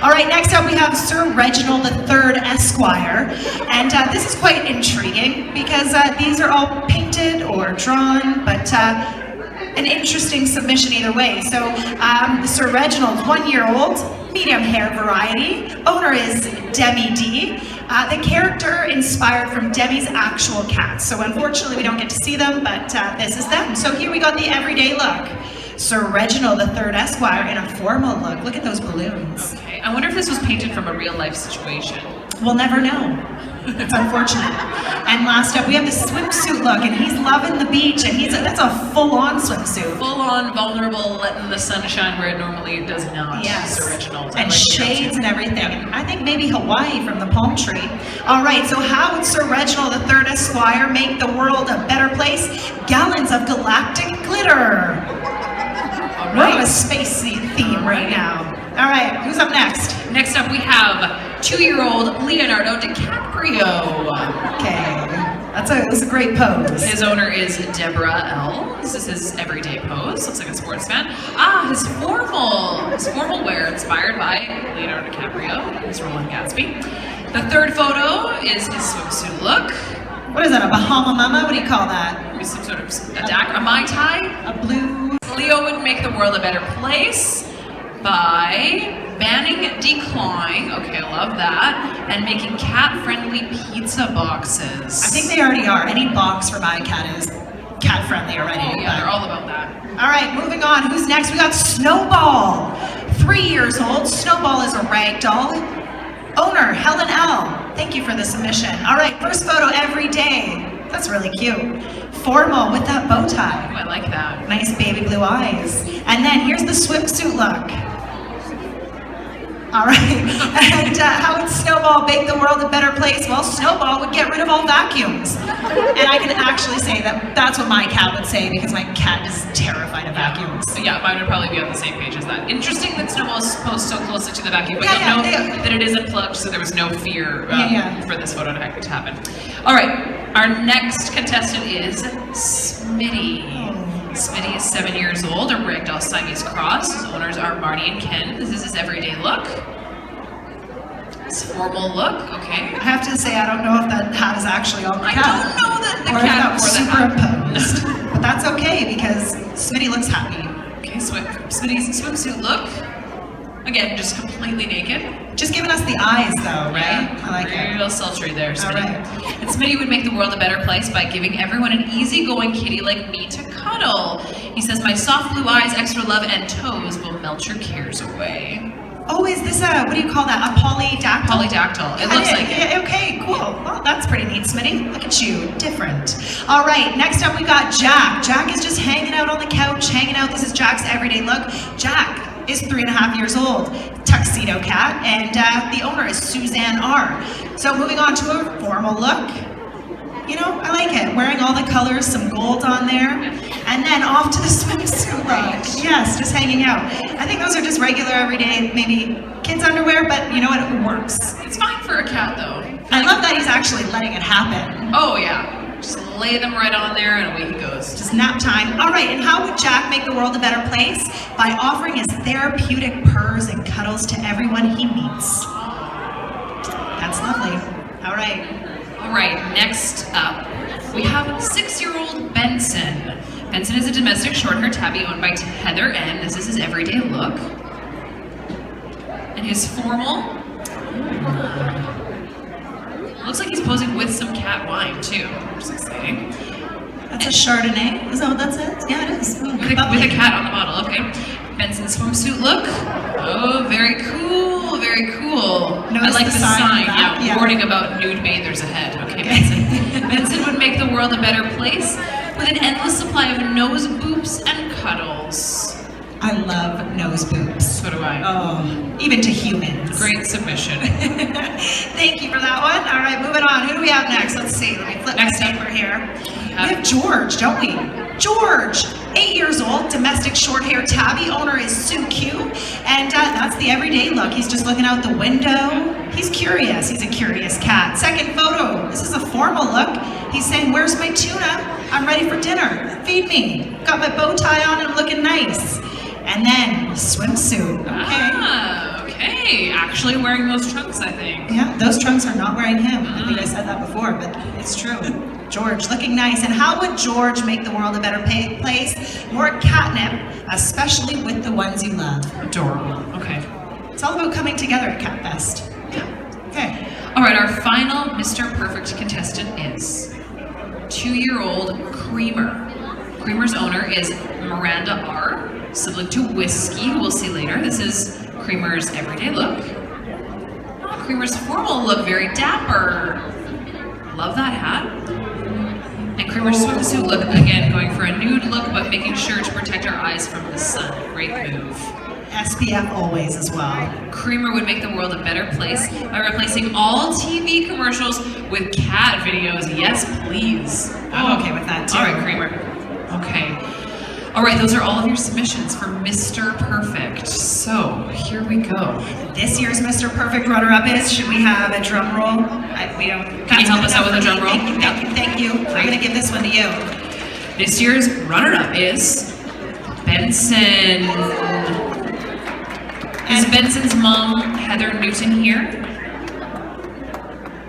All right, next up we have Sir Reginald III Esquire. And this is quite intriguing because these are all painted or drawn, but an interesting submission either way. So Sir Reginald, 1 year old, medium hair variety. Owner is Demi D. The character inspired from Demi's actual cats. So unfortunately we don't get to see them, but this is them. So here we got the everyday look. Sir Reginald III Esquire in a formal look. Look at those balloons. Okay. I wonder if this was painted from a real life situation. We'll never know. It's unfortunate. And last up, we have the swimsuit look, and he's loving the beach, and that's a full-on swimsuit. Full on, vulnerable, letting the sun shine where it normally does not. Yes. Sir Reginald. And shades and everything. I think maybe Hawaii from the palm tree. All right, so how would Sir Reginald III Esquire make the world a better place? Gallons of galactic glitter. We're on a spacey theme right now. All right, who's up next? Next up, we have 2-year-old Leonardo DiCaprio. Okay, that's a great pose. His owner is Deborah L. This is his everyday pose. Looks like a sports fan. His formal wear inspired by Leonardo DiCaprio. His role in Gatsby. The third photo is his swimsuit look. What is that, a Bahama Mama? What do you call that? Maybe some sort of a Mai Tai. A blue. Leo would make the world a better place by banning declawing, okay, I love that, and making cat-friendly pizza boxes. I think they already are. Any box for my cat is cat-friendly already. Oh, yeah, they're all about that. All right, moving on. Who's next? We got Snowball. 3 years old. Snowball is a rag doll. Owner, Helen L. Thank you for the submission. All right, first photo every day. That's really cute. Formal with that bow tie. Oh, I like that. Nice baby blue eyes. And then here's the swimsuit look. All right, and how would Snowball make the world a better place? Well, Snowball would get rid of all vacuums. And I can actually say that that's what my cat would say because my cat is terrified of vacuums. So yeah, mine would probably be on the same page as that. Interesting that Snowball is posed so closely to the vacuum, but you'll know that it is unplugged, so there was no fear for this photo to happen. All right, our next contestant is Smitty. Smitty is 7 years old, a ragdoll Siamese cross. His owners are Marty and Ken. This is his everyday look. His formal look, okay. I have to say, I don't know if that hat is actually on the cat. I don't know that the or cat if wore that was superimposed. But that's okay because Smitty looks happy. Okay, Smitty's swimsuit look. Again, just completely naked. Just giving us the eyes though, right? Yeah, I like it. real sultry there, Smitty. All right. And Smitty would make the world a better place by giving everyone an easygoing kitty like me to cuddle. He says, my soft blue eyes, extra love, and toes will melt your cares away. Oh, is this what do you call that? A polydactyl? Polydactyl. It looks like it. Yeah, okay, cool. Well, that's pretty neat, Smitty. Look at you, different. All right, next up we got Jack. Jack is just hanging out on the couch, hanging out. This is Jack's everyday look. Jack is 3.5 years old, tuxedo cat, and the owner is Suzanne R. So moving on to a formal look. You know, I like it. Wearing all the colors, some gold on there, and then off to the swimsuit look. Yes, just hanging out. I think those are just regular, everyday, maybe kids' underwear, but you know what? It works. It's fine for a cat, though. I love that he's actually letting it happen. Oh, yeah. Just lay them right on there and away he goes. Just nap time. All right, and how would Jack make the world a better place? By offering his therapeutic purrs and cuddles to everyone he meets. That's lovely. All right. All right, next up, we have 6-year-old Benson. Benson is a domestic short-haired tabby owned by Heather N. This is his everyday look. And his formal, looks like he's posing with some cat wine too, which is exciting. That's a Chardonnay? Is that what that says? Yeah, it is. With a cat on the bottle, okay. Benson's swimsuit look. Oh, very cool, very cool. I like the sign, yeah, warning about nude bathers ahead. Okay, Benson. Benson would make the world a better place with an endless supply of nose boops and cuddles. I love nose boobs. So do I. Oh, even to humans. Great submission. Thank you for that one. All right, moving on. Who do we have next? Let's see. Let me flip next paper here. have George, don't we? George, 8 years old, domestic short-haired tabby. Owner is Sue Q, and that's the everyday look. He's just looking out the window. He's curious. He's a curious cat. Second photo. This is a formal look. He's saying, "Where's my tuna? I'm ready for dinner. Feed me. Got my bow tie on and I'm looking nice." And then swimsuit. Okay. Actually wearing those trunks, I think. Yeah, those trunks are not wearing him. I think I said that before, but it's true. George, looking nice. And how would George make the world a better place? More catnip, especially with the ones you love. Adorable. Okay. It's all about coming together at Cat Fest. Okay. All right, our final Mr. Perfect contestant is 2-year-old Creamer. Creamer's owner is Miranda R., sibling to Whiskey, who we'll see later. This is Creamer's everyday look. Oh, Creamer's formal look, very dapper. Love that hat. And Creamer's swimsuit look, again, going for a nude look, but making sure to protect our eyes from the sun. Great move. SPF always as well. Creamer would make the world a better place by replacing all TV commercials with cat videos. Yes, please. I'm okay with that too. All right, Creamer. Okay. All right, those are all of your submissions for Mr. Perfect. So here we go. This year's Mr. Perfect runner-up is, should we have a drum roll? Can you help us out with a drum roll? Thank you. I'm gonna give this one to you. This year's runner-up is Benson. Is Benson's mom, Heather Newton, here?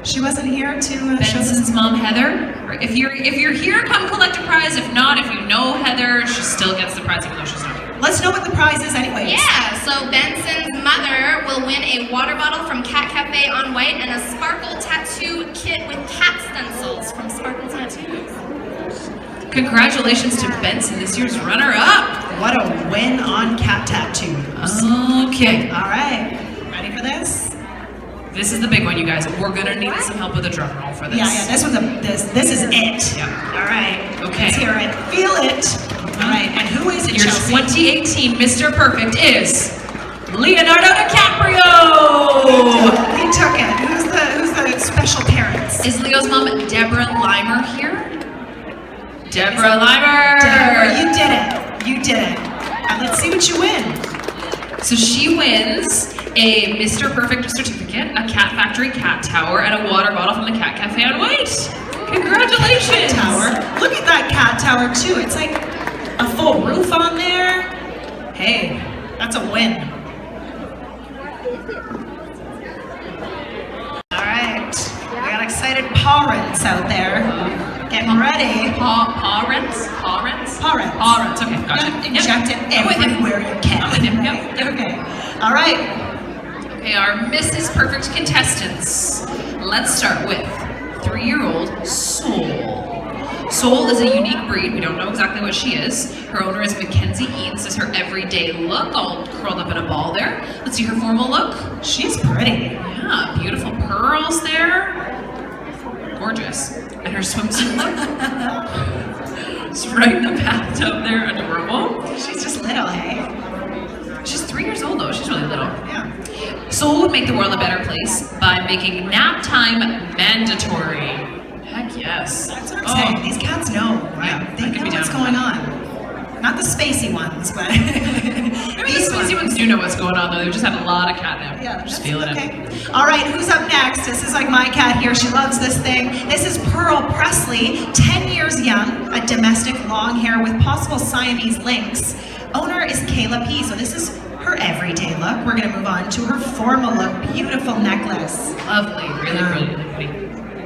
She wasn't here to show Benson's mom, Heather. If you're here, come collect a prize. If not, if you know Heather, she still gets the prize even though she's not here. Let's know what the prize is anyways. Yeah, so Benson's mother will win a water bottle from Cat Cafe on White and a sparkle tattoo kit with cat stencils from Sparkle Tattoos. Congratulations to Benson, this year's runner-up. What a win on cat tattoos. Okay. All right. Ready for this? This is the big one, you guys. We're gonna need some help with a drum roll for this. Yeah. This is it. Yeah. All right. Okay. Let's hear it. Feel it. All right. And who is it, Your Chelsea? 2018 Mr. Perfect is Leonardo DiCaprio. He took it. Who's the special parents? Is Leo's mom Deborah Limer here? Deborah Limer. Deborah, you did it. You did it. And let's see what you win. So she wins a Mr. Perfect certificate, a Cat Factory cat tower, and a water bottle from the Cat Cafe on White. Congratulations! Tower. Look at that cat tower too. It's like a full roof on there. Hey, that's a win. All right, we got excited parents out there. Getting ready. Parents? Parents. Okay, gotcha. Inject it everywhere you can. I'm with him. Yep. Okay. All right. Okay, our Mrs. Perfect contestants. Let's start with 3-year-old Soul. Soul is a unique breed. We don't know exactly what she is. Her owner is Mackenzie Eads. This is her everyday look, all curled up in a ball there. Let's see her formal look. She's pretty. Yeah, beautiful pearls there. Gorgeous. And her swimsuit look. It's right in the bathtub there, adorable. She's just little, hey? She's 3 years old though, she's really little. Yeah. Soul would make the world a better place by making nap time mandatory. Heck yes. That's what I'm saying. These cats know, right? Yeah, They I could know be what's down with going on. Not the spacey ones, but Maybe the spacey ones do know what's going on though. They've just had a lot of catnip. Yeah, Just that's feeling okay. it. All right, who's up next? This is like my cat here. She loves this thing. This is Pearl Presley, 10 years young, a domestic long hair with possible Siamese links. Owner is Kayla P. So this is her everyday look. We're gonna move on to her formal look. Beautiful necklace. Lovely, really pretty.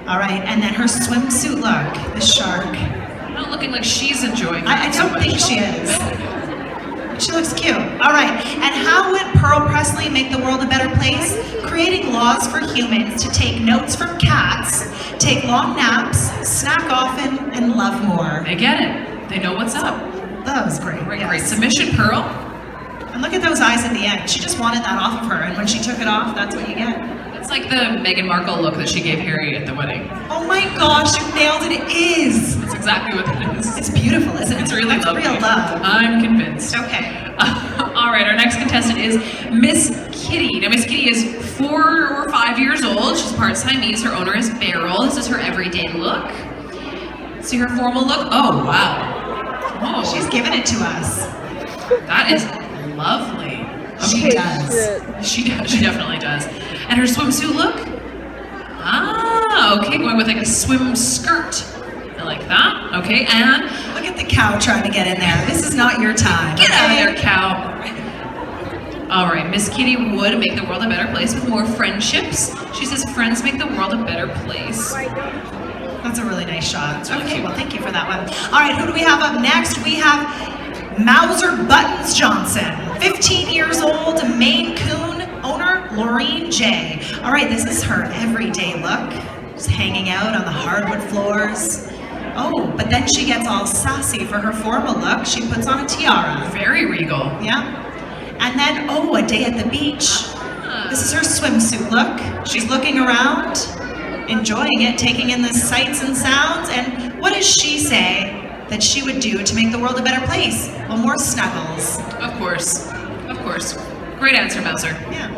All right, and then her swimsuit look, the shark. Not looking like she's enjoying it I so don't much. think she is. She looks cute. All right, and how would Pearl Presley make the world a better place? Creating laws for humans to take notes from cats, take long naps, snack often, and love more. They get it. They know what's up. That was great. Great, yes. great submission, Pearl. And look at those eyes at the end. She just wanted that off of her, and when she took it off, that's what you get. It's like the Meghan Markle look that she gave Harry at the wedding. Oh my gosh, you nailed it. It is. That's exactly what it is. It's beautiful, isn't it? It's really That's lovely. real love. I'm convinced. Okay. All right, our next contestant is Miss Kitty. Now, Miss Kitty is 4 or 5 years old. She's part Siamese. Her owner is Beryl. This is her everyday look. See her formal look? Oh, wow. Oh, She's giving it to us. that is lovely. She does. She definitely does. And her swimsuit look? Ah, okay, going with like a swim skirt. I like that. Okay, and Look at the cow trying to get in there. This is not your time. get out of okay? there, cow. All right, Miss Kitty would make the world a better place with more friendships. She says friends make the world a better place. That's a really nice shot. really Okay, cute. well, thank you for that one. All right, who do we have up next? We have Mauser Buttons Johnson, 15 years old, Maine Coon, owner Laureen J. All right, this is her everyday look. Just hanging out on the hardwood floors. Oh, but then she gets all sassy for her formal look. She puts on a tiara. Very regal. Yeah. And then, oh, a day at the beach. This is her swimsuit look. She's looking around, enjoying it, taking in the sights and sounds. And what does she say that she would do to make the world a better place? Well, more snuggles. Of course. Of course. Great answer, Mauser. Yeah.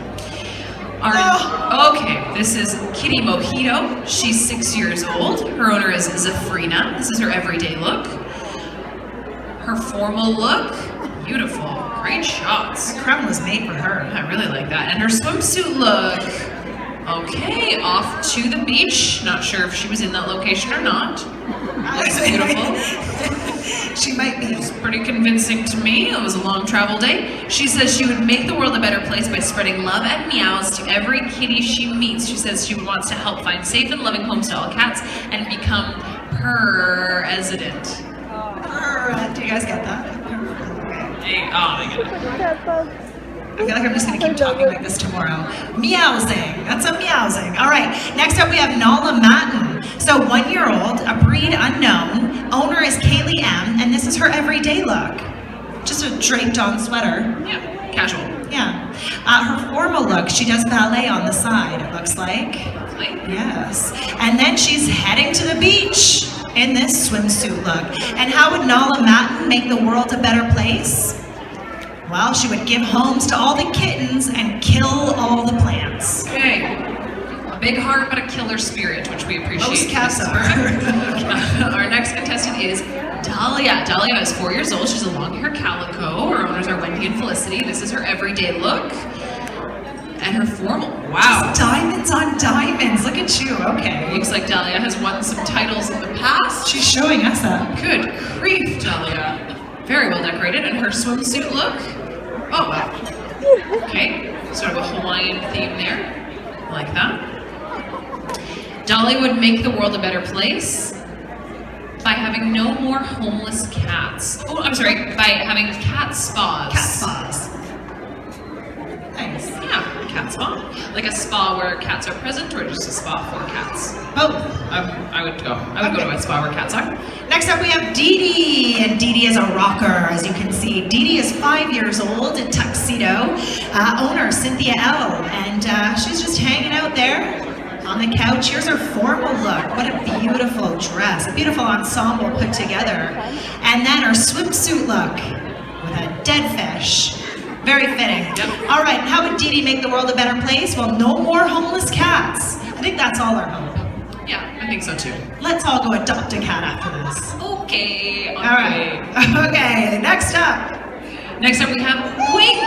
Okay, this is Kitty Mojito. She's 6 years old. Her owner is Zafrina. This is her everyday look. Her formal look, beautiful. Great shots. Crumb was made for her. I really like that. And her swimsuit look. Okay, off to the beach. Not sure if she was in that location or not. Looks beautiful. She might be. Pretty convincing to me. It was a long travel day. She says she would make the world a better place by spreading love and meows to every kitty she meets. She says she wants to help find safe and loving homes to all cats and become president. Do you guys get that? Hey, oh my goodness. I feel like I'm just going to keep talking like this tomorrow. Meowsing. That's a meowsing. All right. Next up, we have Nala Matten. So 1 year old, a breed unknown. Owner is Kaylee M. And this is her everyday look. Just a draped on sweater. Yeah, casual. Yeah. Her formal look, she does ballet on the side, it looks like. Lovely. Yes. And then she's heading to the beach in this swimsuit look. And how would Nala Matten make the world a better place? Well, she would give homes to all the kittens and kill all the plants. Okay. A big heart, but a killer spirit, which we appreciate. Most cats are. Our next contestant is Dahlia. Dahlia is 4 years old. She's a long-hair calico. Her owners are Wendy and Felicity. This is her everyday look. And her formal. Wow. Just diamonds on diamonds. Look at you. Okay. Looks like Dahlia has won some titles in the past. She's showing us that. Good grief, Dahlia. Very well decorated. And her swimsuit look. Oh, wow. Okay. Sort of a Hawaiian theme there. I like that. Dolly would make the world a better place by having no more homeless cats. Oh, I'm sorry, by having cat spas. Cat spas. Nice. Yeah, cat spa. Like a spa where cats are present, or just a spa for cats? Oh. I would go to a spa where cats are. Next up we have Dee Dee, and Dee Dee is a rocker, as you can see. Dee Dee is 5 years old, in tuxedo. Owner Cynthia L, and she's just hanging out there on the couch. Here's her formal look. What a beautiful dress, a beautiful ensemble put together. And then her swimsuit look with a dead fish. Very fitting. Yep. All right, how would Dee Dee make the world a better place? Well, no more homeless cats. I think that's all our hope. Yeah, I think so too. Let's all go adopt a cat after this. Okay. All right. Okay, next up. Next up we have Wink.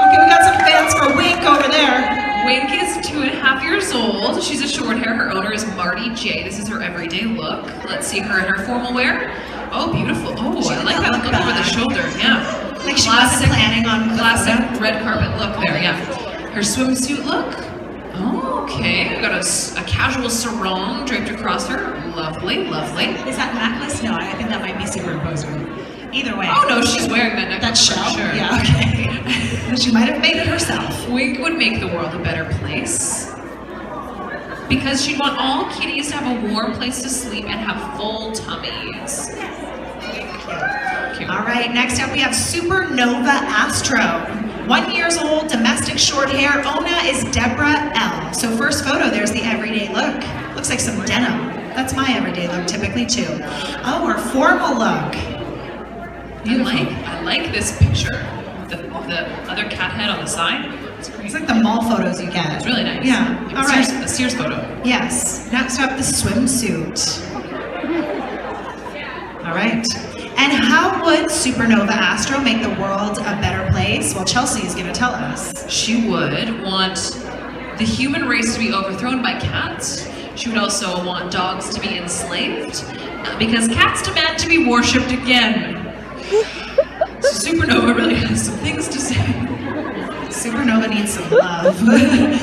Okay, we got some fans for Wink over there. Wink is 2.5 years old. She's a short hair. Her owner is Marty J. This is her everyday look. Let's see her in her formal wear. Oh, beautiful. Oh, I like that look over the shoulder. Yeah. Like she wasn't planning on classic red carpet look there. Yeah. Her swimsuit look. Okay. We got a casual sarong draped across her. Lovely, lovely. Is that necklace? No, I think that might be superimposed. Either way. Oh no, she's wearing that necklace. That for shell? sure. Yeah, okay. She might have made it herself. Wink would make the world a better place because she'd want all kitties to have a warm place to sleep and have full tummies. Cute. All right, next up we have Supernova Astro. 1 year old, domestic short hair. Ona is Deborah L. So first photo, there's the everyday look. Looks like some denim. That's my everyday look typically too. Oh, her formal look. I like this picture. The other cat head on the side. It's like the mall photos you get. It's really nice. Yeah. All right. The Sears photo. Yes. Next up, the swimsuit. All right. And how would Supernova Astro make the world a better place? Well, Chelsea is going to tell us. She would want the human race to be overthrown by cats. She would also want dogs to be enslaved because cats demand to be worshipped again. So Supernova really has some things to say. Supernova needs some love.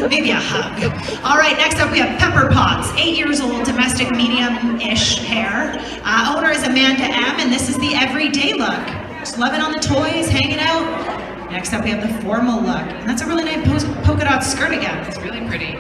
Maybe a hug. All right, next up we have Pepper Potts, 8 years old, domestic medium-ish hair. Owner is Amanda M, and this is the everyday look. Just loving on the toys, hanging out. Next up we have the formal look, and that's a really nice polka dot skirt again. It's really pretty.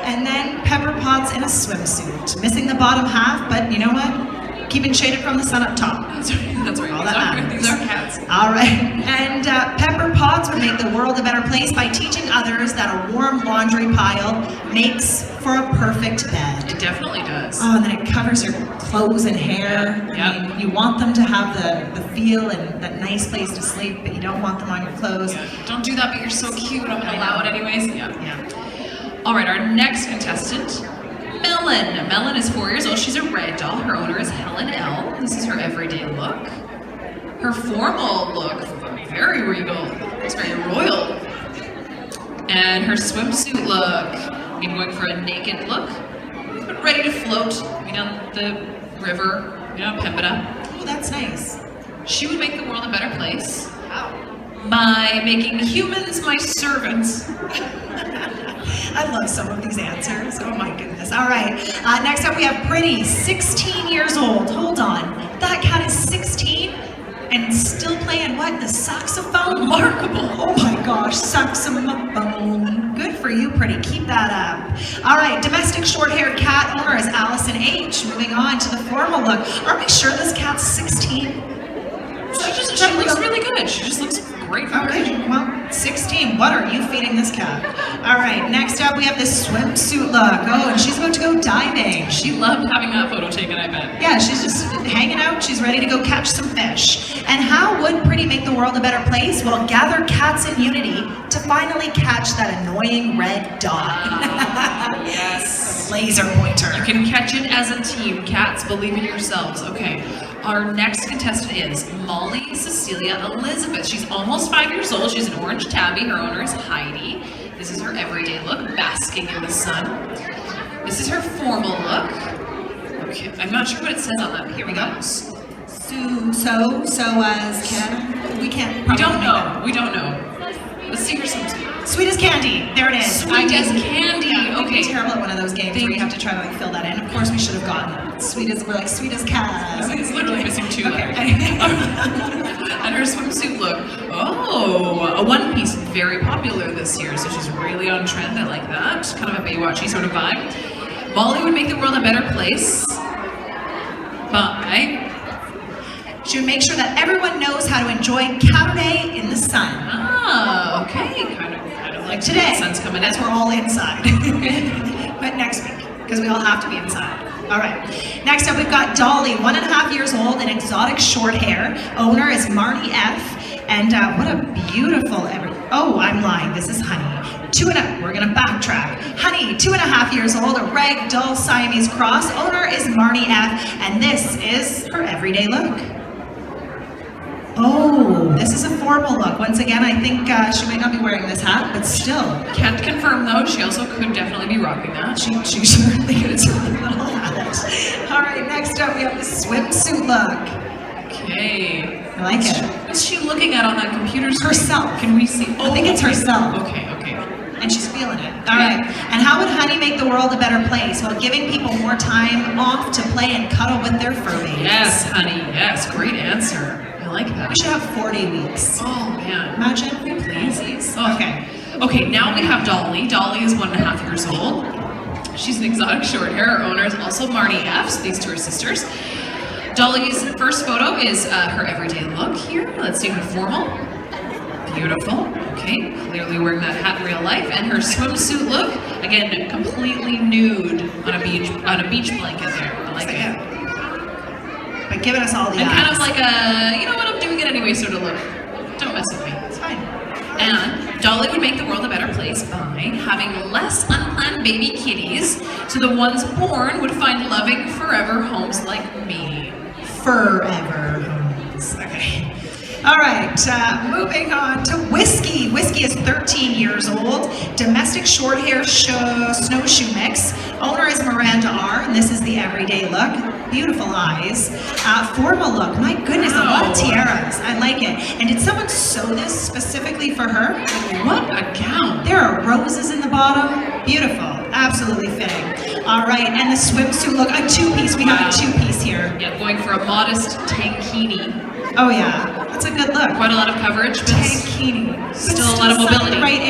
And then Pepper Potts in a swimsuit, missing the bottom half, but you know what? Keeping shaded from the sun up top. That's right. That's right. All that matters. These are cats. All right. And Pepper Potts would make the world a better place by teaching others that a warm laundry pile makes for a perfect bed. It definitely does. Oh, and then it covers your clothes and hair. Yeah. I mean, you want them to have the feel and that nice place to sleep, but you don't want them on your clothes. Yeah. Don't do that, but you're so cute. I'm gonna allow it anyways. Yeah. All right, our next contestant, Melon. Melon is 4 years old. She's a rag doll. Her owner is Helen L. This is her everyday look. Her formal look, very regal. It's very royal. And her swimsuit look, going for a naked look, but ready to float down the river, Pembina. Oh, that's nice. She would make the world a better place by making humans my servants. I love some of these answers. Oh my goodness. All right. Next up we have Pretty, 16 years old. Hold on. That cat is 16 and still playing what? The saxophone? Remarkable. Oh my gosh, saxophone. Good for you, Pretty. Keep that up. All right. Domestic short-haired cat owner is Allison H. Moving on to the formal look. Are we sure this cat's 16? She looks really good. She just looks great for her age. Okay, well, 16. What are you feeding this cat? All right, next up we have this swimsuit look. Oh, and she's about to go diving. She loved having that photo taken, I bet. Yeah, she's just hanging out. She's ready to go catch some fish. And how would Pretty make the world a better place? Well, gather cats in unity to finally catch that annoying red dog. Yes. Laser pointer. You can catch it as a team. Cats, believe in yourselves. Okay. Our next contestant is Molly Cecilia Elizabeth. She's almost 5 years old. She's an orange tabby. Her owner is Heidi. This is her everyday look, basking in the sun. This is her formal look. Okay, I'm not sure what it says on that. Here we go. We can't. We don't know. We don't know. Let's see her swimsuit. Sweet as candy. There it is. Sweet as candy. Yeah, we'd be Okay. terrible at one of those games where you have to try to fill that in. Of course, we should have gotten it. We're like sweet as cat. It's literally missing two letters. Okay. And her swimsuit look. Oh, a one piece, very popular this year. So she's really on trend. I like that. Kind of a Baywatchy sort of vibe. Molly would make the world a better place by. She would make sure that everyone knows how to enjoy Cabernet in the sun. Ah, okay. Kind of like Today, the sun's coming as in. we're all inside. But next week, because we all have to be inside. All right. Next up, we've got Dolly, 1.5 years old, and exotic short hair. Owner is Marty F. And what a beautiful oh, I'm lying. This is Honey. We're gonna backtrack. Honey, 2.5 years old, a rag doll Siamese cross. Owner is Marty F. And this is her everyday look. Oh, this is a formal look. Once again, I think she might not be wearing this hat, but still. Can't confirm though. She also could definitely be rocking that. She certainly is a really little hat. All right, next up we have the swimsuit look. Okay. I like it. What's she looking at on that computer screen? Herself. Can we see? I think it's herself. Okay. And she's feeling it. All right. And how would Honey make the world a better place? Well, giving people more time off to play and cuddle with their fur babies. Yes, Honey. Yes, great answer. I like that. We should have 4-day weeks. Oh man. Imagine. Please. Oh. Okay. Okay, now we have Dolly. Dolly is 1.5 years old. She's an exotic short hair. Her owner is also Marty F. So these two are sisters. Dolly's first photo is her everyday look here. Let's see her formal. Beautiful. Okay, clearly wearing that hat in real life. And her swimsuit look, again, completely nude on a beach blanket there. I like it. But giving us all the And kind abs. of like a, you know what, I'm doing it anyway sort of look. Don't mess with me. It's fine. And Dolly would make the world a better place by having less unplanned baby kitties, so the ones born would find loving forever homes like me. Forever homes. Okay. All right, moving on to Whiskey. Whiskey is 13 years old, domestic short hair snowshoe mix. Owner is Miranda R, and this is the everyday look. Beautiful eyes. Formal look. My goodness, a lot of tiaras. I like it. And did someone sew this specifically for her? What a gown. There are roses in the bottom. Beautiful. Absolutely fitting. All right, and the swimsuit look. A two-piece. We have a two-piece here. Yeah, going for a modest tankini. Oh yeah, that's a good look. Quite a lot of coverage, but Tankini. still a lot of mobility. Right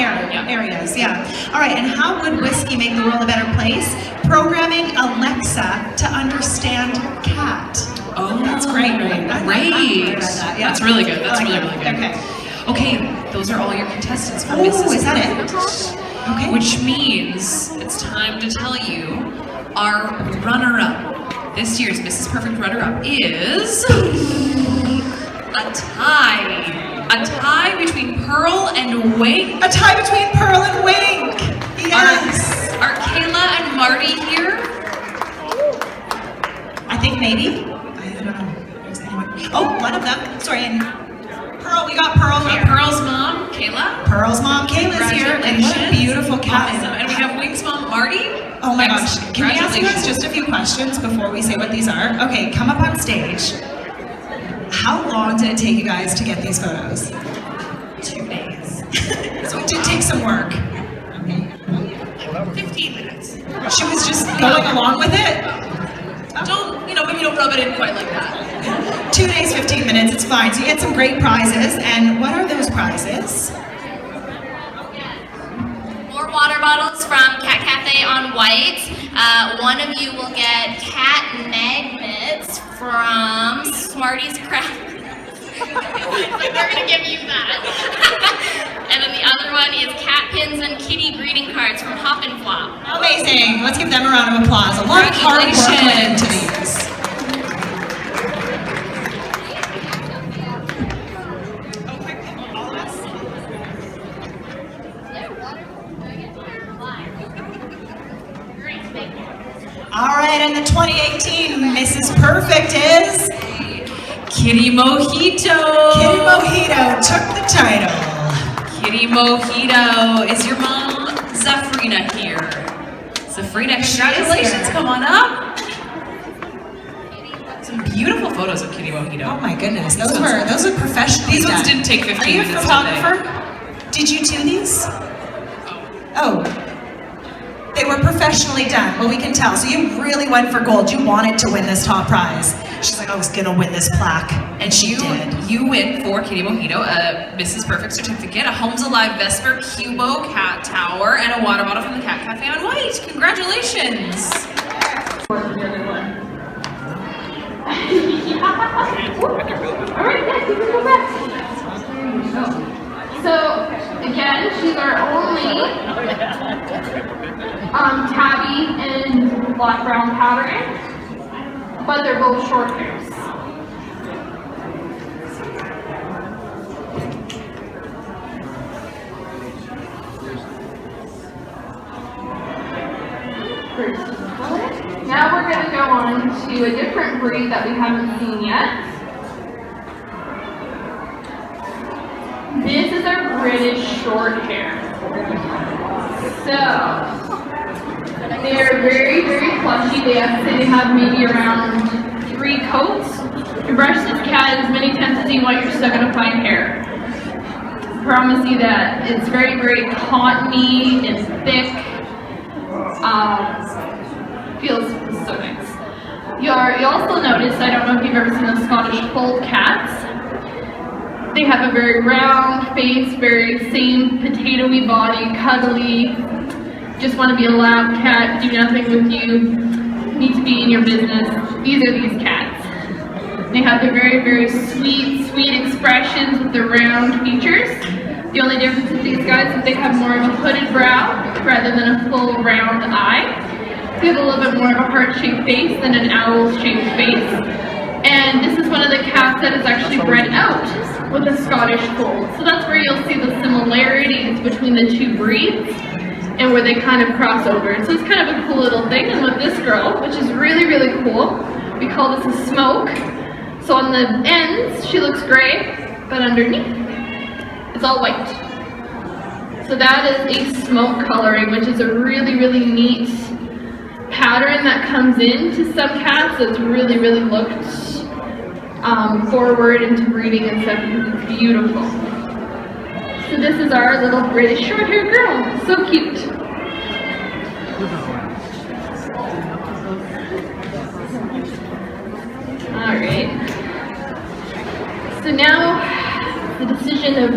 areas, yeah. All right, and how would Whiskey make the world a better place? Programming Alexa to understand cat. Oh, that's great, right? Great. That's really good. That's really good. Okay. Okay, those are all your contestants for Oh, Mrs. is that it? Okay. Which means it's time to tell you our runner-up. This year's Mrs. Perfect runner-up is a tie. A tie between Pearl and Wink. A tie between Pearl and Wink. Yes. Are Kayla and Marty here? I think maybe. I don't know. Is anyone? Oh, one of them. Sorry. And Pearl, we got Pearl here. Pearl's mom, Kayla. Pearl's mom, Kayla's here. And what a beautiful cat. Awesome. And we have Wink's mom, Marty. Oh my gosh. Can we ask you guys just a few questions before we say what these are? Okay, come up on stage. How long did it take you guys to get these photos? 2 days. So it did take some work. 15 minutes. She was just going along with it? Maybe don't rub it in quite like that. 2 days, 15 minutes, it's fine. So you get some great prizes. And what are those prizes? More water bottles from Cat Cafe on White. One of you will get cat magnets from Smarty's Craft. They're gonna give you that. And then the other one is cat pins and kitty greeting cards from Hop and Flop. Amazing. Let's give them a round of applause. A lot of hard work went into these. All right, and the 2018 Mrs. Perfect is Kitty Mojito. Kitty Mojito took the title. Kitty Mojito. Is your mom, Zafrina, here? Zafrina, congratulations. Come on up. Some beautiful photos of Kitty Mojito. Oh my goodness, those are professionally These done. ones didn't take 15 Are you a minutes, photographer? Did you do these? Oh. They were professionally done, well we can tell. So you really went for gold. You wanted to win this top prize. She's like, I was gonna win this plaque. And she did. You win for Kitty Mojito a Mrs. Perfect certificate, a Homes Alive Vesper Cubo cat tower, and a water bottle from the Cat Cafe on White. Congratulations. So, again, she's our only tabby and black brown patterning, but they're both short hairs. Now we're going to go on to a different breed that we haven't seen yet. This is our British short hair. So, they're very, very plushy. They have maybe around 3 coats. You brush this cat as many times as you want, you're still going to find hair. I promise you that. It's very, very cottony and thick. Feels so nice. You also notice, I don't know if you've ever seen the Scottish fold cats. They have a very round face, very same potatoey body, cuddly, just want to be a lap cat, do nothing with you, need to be in your business. These are these cats. They have the very, very sweet expressions with the round features. The only difference with these guys is they have more of a hooded brow rather than a full round eye. They have a little bit more of a heart-shaped face than an owl-shaped face. And this is one of the cats that is actually bred out. out with a Scottish fold. So that's where you'll see the similarities between the two breeds and where they kind of cross over. So it's kind of a cool little thing. And with this girl, which is really, really cool, we call this a smoke. So on the ends, she looks gray, but underneath, it's all white. So that is a smoke coloring, which is a really, really neat pattern that comes into some cats that's really, really looked forward into breeding and stuff, because it's beautiful. So this is our little British short-haired girl. So cute. Alright. So now, the decision of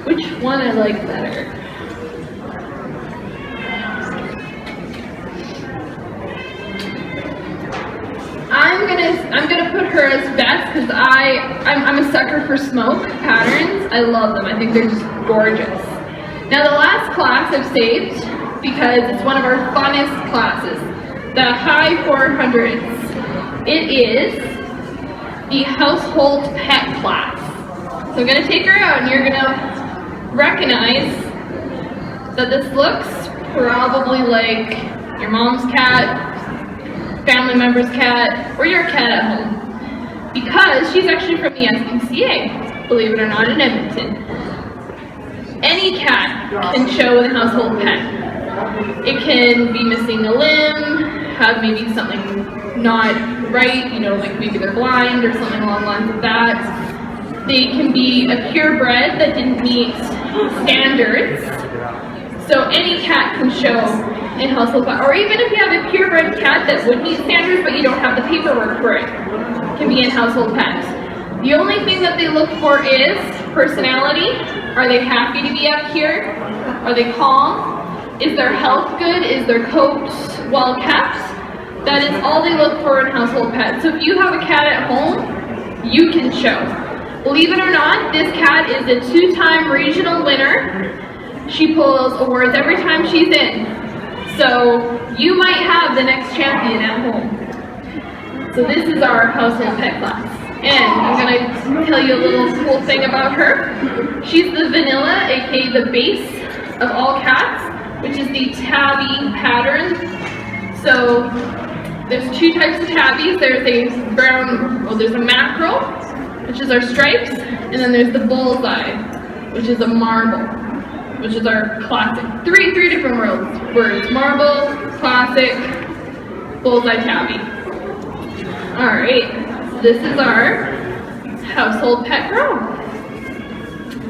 which one I like better. I'm gonna put her as best because I'm a sucker for smoke patterns. I love them. I think they're just gorgeous. Now the last class I've saved because it's one of our funnest classes, the high 400s. It is the household pet class. So I'm gonna take her out and you're gonna recognize that this looks probably like your mom's cat, family member's cat, or your cat at home, because she's actually from the SPCA, believe it or not, in Edmonton. Any cat can show the household pet. It can be missing a limb, have maybe something not right, you know, like maybe they're blind or something along the lines of that. They can be a purebred that didn't meet standards. So any cat can show in household pet, or even if you have a purebred cat that would meet standards but you don't have the paperwork for it, can be in household pet. The only thing that they look for is personality. Are they happy to be up here? Are they calm? Is their health good? Is their coat well kept? That is all they look for in household pets. So if you have a cat at home, you can show. Believe it or not, this cat is a 2-time regional winner. She pulls awards every time she's in. So you might have the next champion at home. So this is our household pet class. And I'm going to tell you a little cool thing about her. She's the vanilla, aka the base of all cats, which is the tabby pattern. So there's 2 types of tabbies. There's a brown, well, there's a mackerel, which is our stripes, and then there's the bullseye, which is a marble, which is our classic. Three different words. Marble, classic, bullseye tabby. Alright, so this is our household pet girl.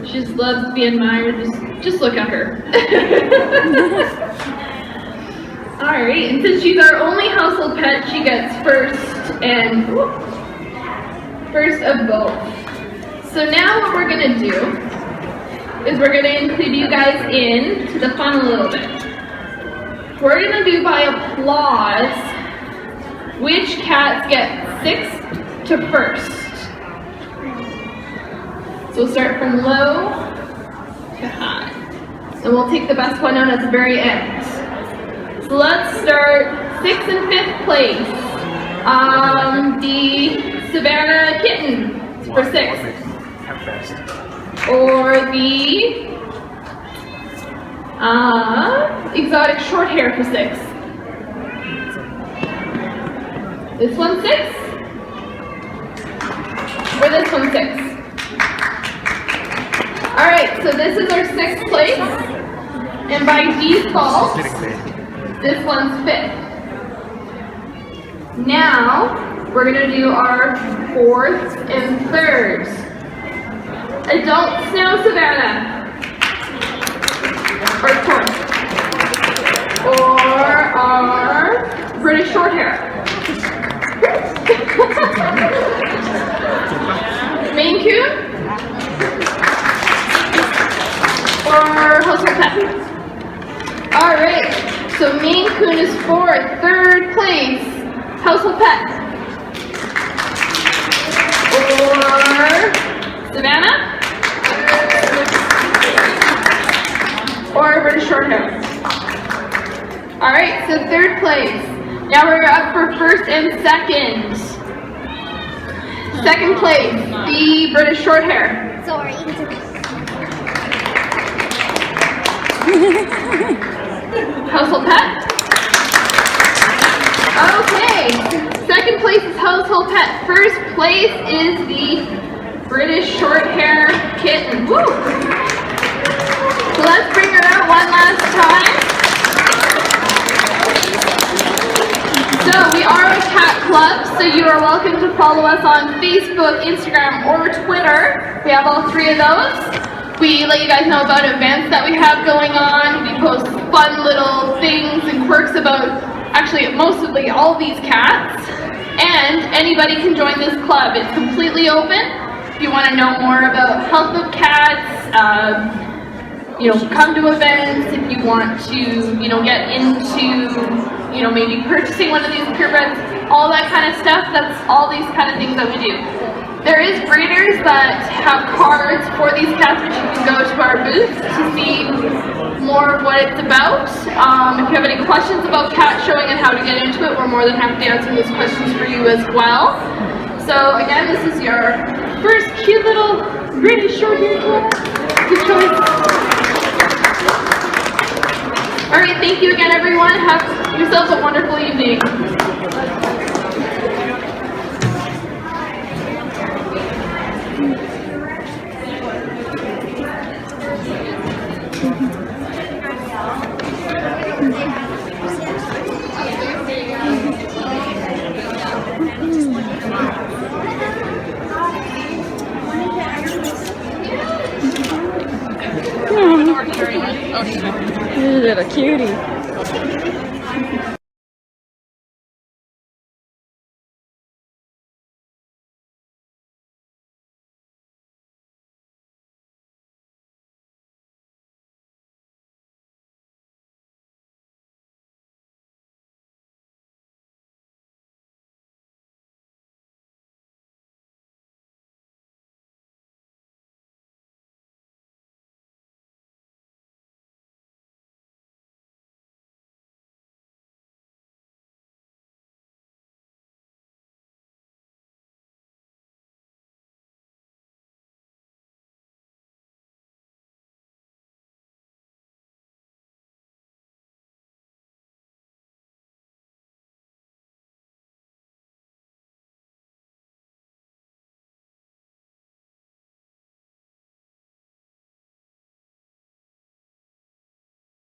She just loves to be admired. Just look at her. Alright, and since she's our only household pet, she gets first of both. So now what we're going to do is we're going to include you guys into the fun a little bit. We're going to do by applause which cats get 6th to 1st. So we'll start from low to high. And we'll take the best one out at the very end. So let's start 6th and 5th place. The Savannah kitten for 6th. Or the exotic short hair for 6th. This one's 6th. Or this one's 6th. Alright, so this is our 6th place. And by default, this one's 5th. Now, we're going to do our 4th and 3rd. Adult Snow Savannah. Or Torch. Or our British Shorthair. Maine Coon. Or Household Pet. Alright, so Maine Coon is 4th, 3rd place. Household Pet. Or Savannah. Or British Shorthair. Alright, so 3rd place. Now we're up for 1st and 2nd. Second place, the British Shorthair. Sorry. Household pet? Okay. Second place is household pet. First place is the British Shorthair kitten. Woo! So let's bring her out one last time. So we are a cat club, so you are welcome to follow us on Facebook, Instagram, or Twitter. We have all three of those. We let you guys know about events that we have going on. We post fun little things and quirks about, actually, mostly all these cats. And anybody can join this club. It's completely open. If you want to know more about health of cats, come to events. If you want to, get into, maybe purchasing one of these purebreds, all that kind of stuff. That's all these kind of things that we do. There is breeders that have cards for these cats, which you can go to our booth to see more of what it's about. If you have any questions about cat showing and how to get into it, we're more than happy to answer those questions for you as well. So again, this is your first cute little British Shorthair cat. Good choice. Alright, thank you again everyone. Have yourselves a wonderful evening. Little cutie.